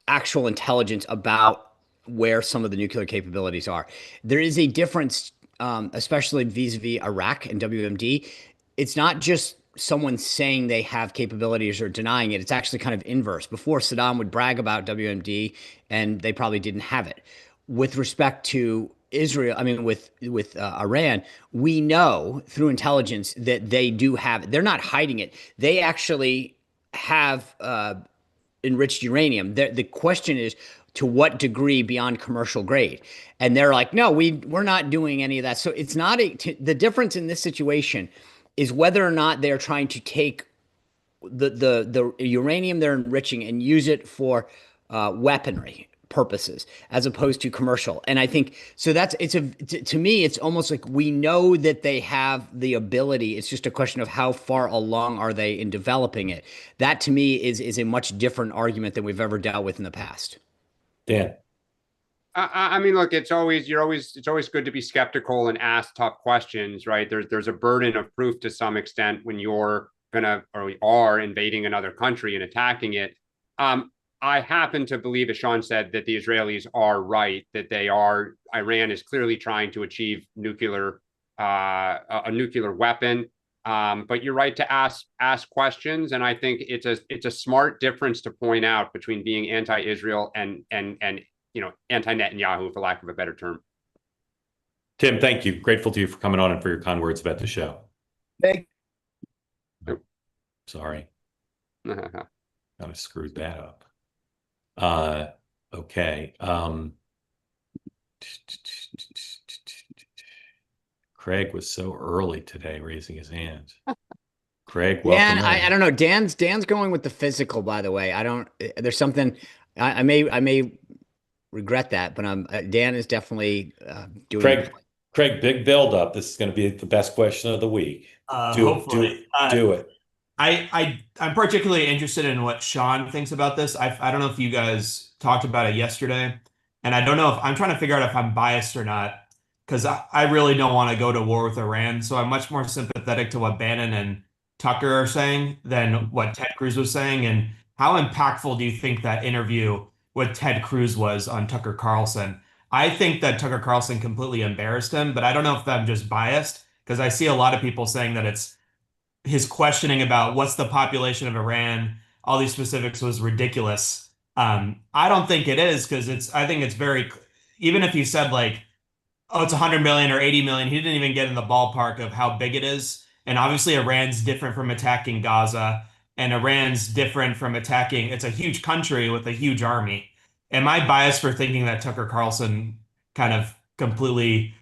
actual intelligence about where some of the nuclear capabilities are. There is a difference, especially vis-a-vis Iraq and WMD. It's not just someone saying they have capabilities or denying it. It's actually kind of inverse. Before, Saddam would brag about WMD, and they probably didn't have it. With respect to Israel, I mean, with Iran, we know through intelligence that they do have it. They're not hiding it. They actually have enriched uranium. The question is to what degree beyond commercial grade, and they're like, no, we're not doing any of that. So it's not the difference in this situation is whether or not they're trying to take the uranium they're enriching and use it for weaponry purposes as opposed to commercial. And I think so to me it's almost like we know that they have the ability. It's just a question of how far along are they in developing it. That to me is a much different argument than we've ever dealt with in the past. Dan. I mean, look, it's always good to be skeptical and ask tough questions, right? There's a burden of proof to some extent when you're are invading another country and attacking it. I happen to believe, as Sean said, that the Israelis are right, that Iran is clearly trying to achieve a nuclear weapon. But you're right to ask questions, and I think it's a smart difference to point out between being anti-Israel and anti-Netanyahu, for lack of a better term. Tim, thank you. Grateful to you for coming on and for your kind words about the show. Thank you. Sorry. Kind of screwed that up. Okay. Craig was so early today raising his hand. Craig, Dan, welcome in. I don't know. Dan's going with the physical, by the way. I don't, there's something I may regret that, but Dan is definitely doing. Craig, big build up. This is going to be the best question of the week. Hopefully. Do it. I'm particularly interested in what Sean thinks about this. I don't know if you guys talked about it yesterday, and I don't know if I'm trying to figure out if I'm biased or not, because I really don't want to go to war with Iran. So I'm much more sympathetic to what Bannon and Tucker are saying than what Ted Cruz was saying. And how impactful do you think that interview with Ted Cruz was on Tucker Carlson? I think that Tucker Carlson completely embarrassed him, but I don't know if I'm just biased, because I see a lot of people saying that it's his questioning about what's the population of Iran, all these specifics was ridiculous. I don't think it is, because I think it's very, even if he said like, oh, it's 100 million or 80 million, he didn't even get in the ballpark of how big it is. And obviously Iran's different from attacking Gaza, and Iran's different from attacking, it's a huge country with a huge army. Am I biased for thinking that Tucker Carlson kind of completely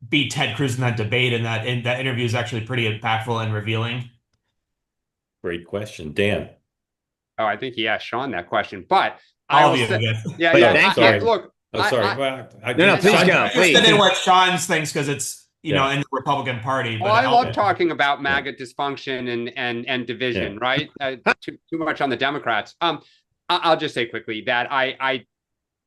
beat Ted Cruz in that debate, and that interview is actually pretty impactful and revealing? Great question. Dan. Oh, I think he asked Sean that question, but All of you, I guess. Sorry. Look, sorry. No, please go. I'm interested in what Sean's thinks, because it's, you know, in the Republican Party. But well, I love talking about MAGA dysfunction and division, right? Too much on the Democrats. I'll just say quickly that I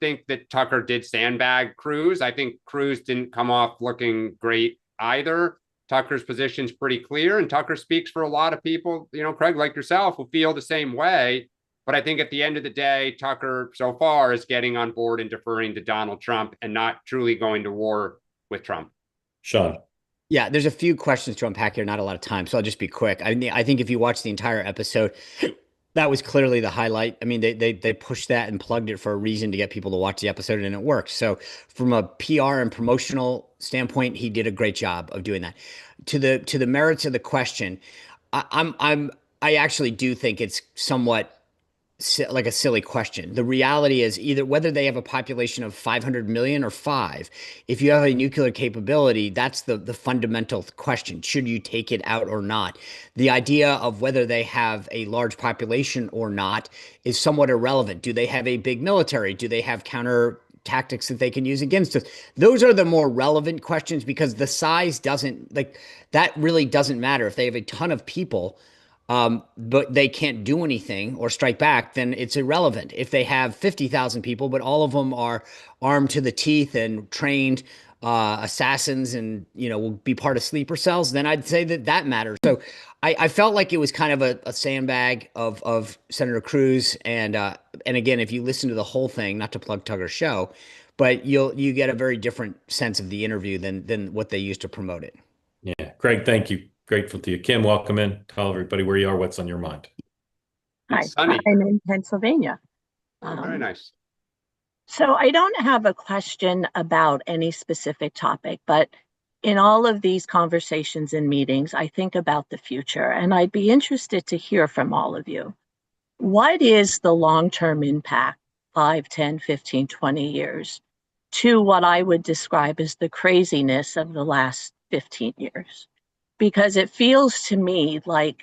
think that Tucker did sandbag Cruz. I think Cruz didn't come off looking great either. Tucker's position's pretty clear, and Tucker speaks for a lot of people, you know, Craig, like yourself, who feel the same way. But I think at the end of the day, Tucker so far is getting on board and deferring to Donald Trump and not truly going to war with Trump. Sean. Yeah, there's a few questions to unpack here, not a lot of time, so I'll just be quick. I think if you watch the entire episode, that was clearly the highlight. I mean, they pushed that and plugged it for a reason to get people to watch the episode, and it worked. So from a PR and promotional standpoint, he did a great job of doing that. To the merits of the question, I actually do think it's somewhat like a silly question. The reality is, either whether they have a population of 500 million or 5, if you have a nuclear capability, that's the fundamental question. Should you take it out or not? The idea of whether they have a large population or not is somewhat irrelevant. Do they have a big military? Do they have counter tactics that they can use against us? Those are the more relevant questions, because the size doesn't, like, that really doesn't matter. If they have a ton of people, but they can't do anything or strike back, then it's irrelevant. If they have 50,000 people, but all of them are armed to the teeth and trained assassins, and, you know, will be part of sleeper cells, then I'd say that matters. So I felt like it was kind of a sandbag of Senator Cruz. And again, if you listen to the whole thing, not to plug Tucker's show, but you get a very different sense of the interview than what they used to promote it. Yeah. Craig, thank you. Grateful to you. Kim, welcome in. Tell everybody where you are, what's on your mind. Hi, I'm in Pennsylvania. Very nice. So I don't have a question about any specific topic, but in all of these conversations and meetings, I think about the future, and I'd be interested to hear from all of you. What is the long-term impact, 5, 10, 15, 20 years, to what I would describe as the craziness of the last 15 years? Because it feels to me like,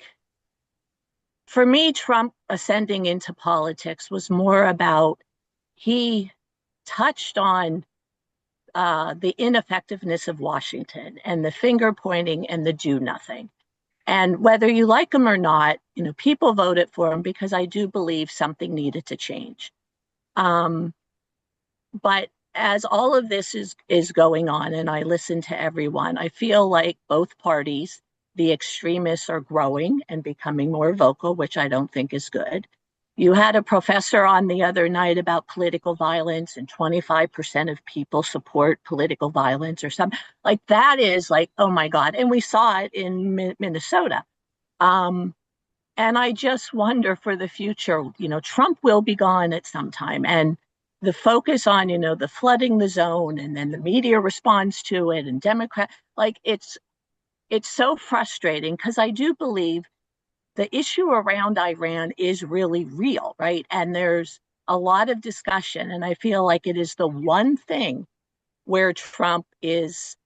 for me, Trump ascending into politics was more about, he touched on the ineffectiveness of Washington and the finger pointing and the do nothing. And whether you like him or not, you know, people voted for him because I do believe something needed to change. But as all of this is going on, and I listen to everyone, I feel like both parties, the extremists, are growing and becoming more vocal, which I don't think is good. You had a professor on the other night about political violence, and 25% of people support political violence or something. Like, that is like, oh my God. And we saw it in Minnesota. And I just wonder for the future, you know, Trump will be gone at some time. And the focus on, you know, the flooding the zone, and then the media responds to it, and Democrat, like, it's so frustrating, because I do believe the issue around Iran is really real, right? And there's a lot of discussion, and I feel like it is the one thing where Trump is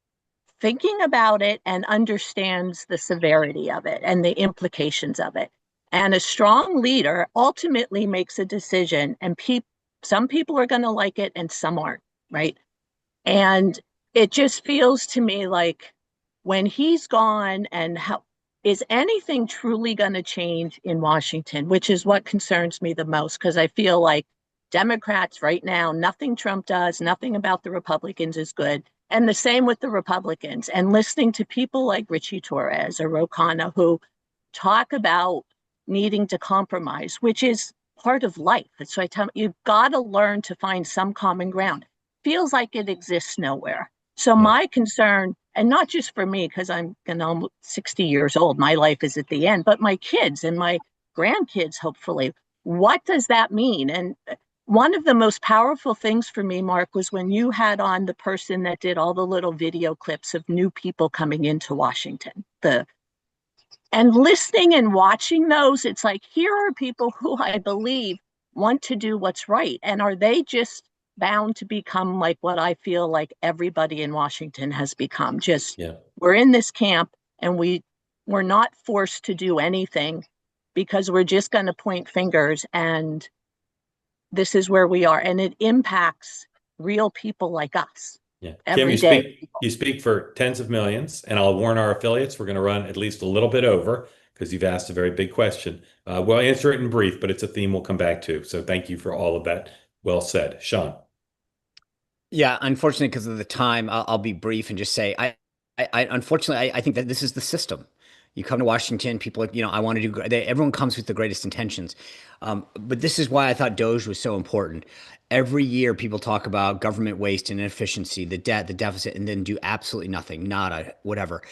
thinking about it and understands the severity of it and the implications of it. And a strong leader ultimately makes a decision, and some people are going to like it and some aren't, right? And it just feels to me like when he's gone, and how is anything truly going to change in Washington, which is what concerns me the most, because I feel like Democrats right now, nothing Trump does, nothing about the Republicans is good. And the same with the Republicans. And listening to people like Richie Torres or Ro Khanna who talk about needing to compromise, which is part of life. And so I tell you, you've got to learn to find some common ground. Feels like it exists nowhere. So my concern, and not just for me, because I'm almost 60 years old, my life is at the end, but my kids and my grandkids, hopefully, what does that mean? And one of the most powerful things for me, Mark, was when you had on the person that did all the little video clips of new people coming into Washington. And listening and watching those, it's like, here are people who I believe want to do what's right. And are they just bound to become like what I feel like everybody in Washington has become? Just, we're in this camp and we're not forced to do anything because we're just going to point fingers, and this is where we are. And it impacts real people like us. Yeah. Every Kim, day. you speak for tens of millions, and I'll warn our affiliates we're going to run at least a little bit over because you've asked a very big question. We'll answer it in brief, but it's a theme we'll come back to. So thank you for all of that. Well said. Sean. Yeah, unfortunately, because of the time, I'll be brief and just say, unfortunately, I think that this is the system. You come to Washington, people, I want to do, everyone comes with the greatest intentions. But this is why I thought DOGE was so important. Every year, people talk about government waste and inefficiency, the debt, the deficit, and then do absolutely nothing, nada, whatever.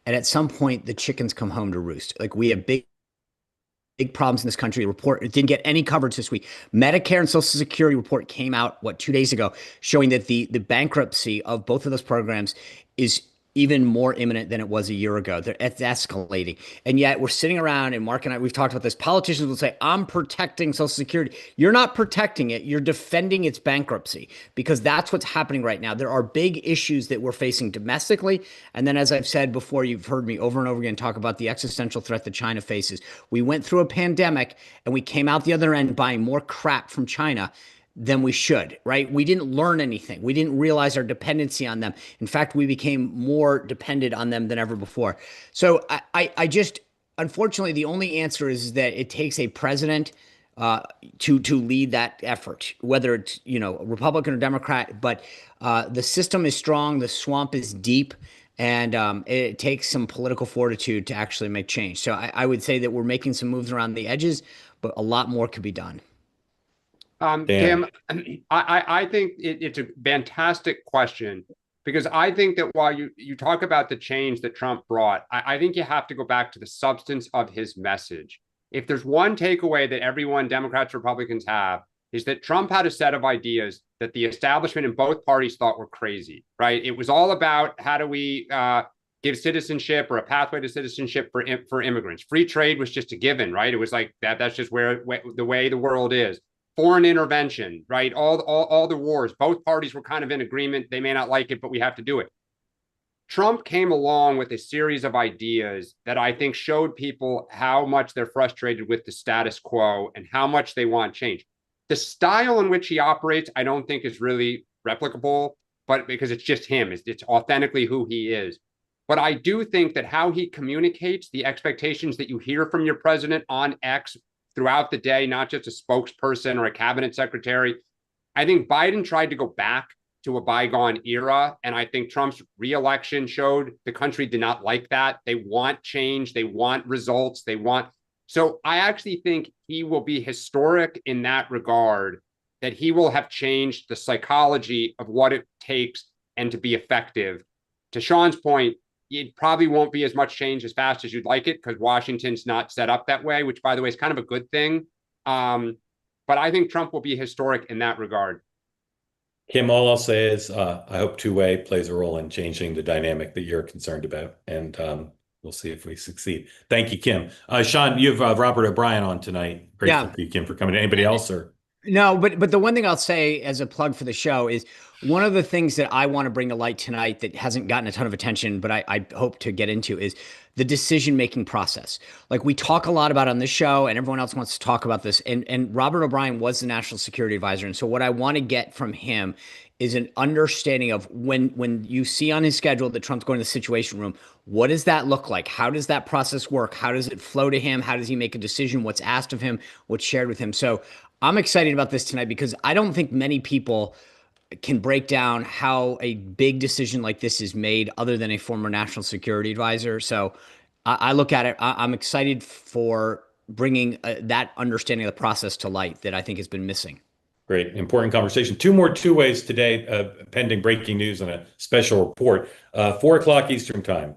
And at some point, the chickens come home to roost. Like, we have big problems in this country. It didn't get any coverage this week. Medicare and Social Security report came out, 2 days ago, showing that the bankruptcy of both of those programs is even more imminent than it was a year ago. It's escalating. And yet we're sitting around, and Mark and I, we've talked about this. Politicians will say, I'm protecting Social Security. You're not protecting it. You're defending its bankruptcy, because that's what's happening right now. There are big issues that we're facing domestically. And then, as I've said before, you've heard me over and over again talk about the existential threat that China faces. We went through a pandemic and we came out the other end buying more crap from China than we should, right? We didn't learn anything. We didn't realize our dependency on them. In fact, we became more dependent on them than ever before. So I just, unfortunately, the only answer is that it takes a president to lead that effort, whether it's, Republican or Democrat, but the system is strong, the swamp is deep, and it takes some political fortitude to actually make change. So I would say that we're making some moves around the edges, but a lot more could be done. Kim, I think it's a fantastic question, because I think that while you talk about the change that Trump brought, I think you have to go back to the substance of his message. If there's one takeaway that everyone, Democrats, Republicans, have, is that Trump had a set of ideas that the establishment in both parties thought were crazy, right? It was all about how do we give citizenship or a pathway to citizenship for immigrants. Free trade was just a given, right? It was like that's just the way the world is. Foreign intervention, right? All the wars, both parties were kind of in agreement. They may not like it, but we have to do it. Trump came along with a series of ideas that I think showed people how much they're frustrated with the status quo and how much they want change. The style in which he operates, I don't think is really replicable, but because it's just him, it's authentically who he is. But I do think that how he communicates the expectations that you hear from your president on X throughout the day, not just a spokesperson or a cabinet secretary. I think Biden tried to go back to a bygone era, and I think Trump's reelection showed the country did not like that. They want change. They want results. So I actually think he will be historic in that regard, that he will have changed the psychology of what it takes and to be effective. To Sean's point, it probably won't be as much change as fast as you'd like it, because Washington's not set up that way, which, by the way, is kind of a good thing. But I think Trump will be historic in that regard. Kim, all I'll say is I hope two-way plays a role in changing the dynamic that you're concerned about, and we'll see if we succeed. Thank you, Kim. Sean, you have Robert O'Brien on tonight. Grateful for you, Kim, for coming. Anybody else? Or No, but the one thing I'll say as a plug for the show is one of the things that I want to bring to light tonight that hasn't gotten a ton of attention, but I hope to get into is the decision-making process. Like we talk a lot about on this show, and everyone else wants to talk about this. And Robert O'Brien was the national security advisor, and so what I want to get from him is an understanding of when you see on his schedule that Trump's going to the Situation Room, what does that look like? How does that process work? How does it flow to him? How does he make a decision? What's asked of him? What's shared with him? So I'm excited about this tonight because I don't think many people can break down how a big decision like this is made other than a former national security advisor. So I look at it, I'm excited for bringing that understanding of the process to light that I think has been missing. Great. Important conversation. Two more two ways today, pending breaking news and a special report. 4 o'clock Eastern time.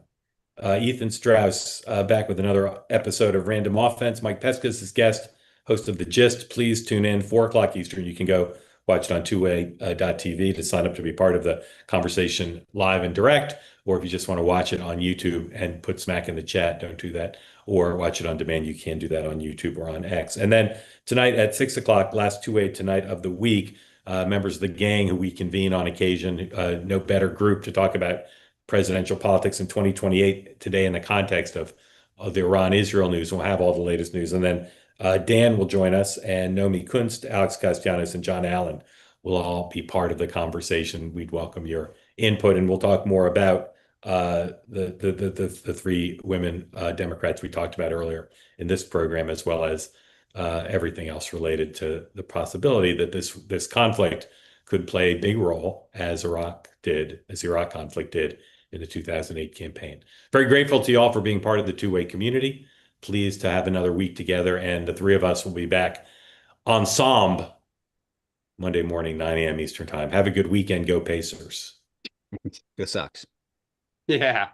Ethan Strauss back with another episode of Random Offense. Mike Pesca's his guest, host of The Gist. Please tune in, 4 o'clock Eastern. You can go watch it on twoway.tv to sign up to be part of the conversation live and direct. Or if you just want to watch it on YouTube and put smack in the chat, don't do that. Or watch it on demand, you can do that on YouTube or on X. And then tonight at 6 o'clock, last two-way tonight of the week, members of the gang who we convene on occasion, no better group to talk about presidential politics in 2028 today in the context of the Iran-Israel news. We'll have all the latest news. And then Dan will join us, and Nomi Kunst, Alex Castellanos, and John Allen will all be part of the conversation. We'd welcome your input, and we'll talk more about the three women Democrats we talked about earlier in this program, as well as everything else related to the possibility that this conflict could play a big role as the Iraq conflict did in the 2008 campaign. Very grateful to you all for being part of the two-way community. Pleased to have another week together, and the three of us will be back ensemble Monday morning, 9 a.m. Eastern time. Have a good weekend. Go Pacers. Go Sox. Yeah.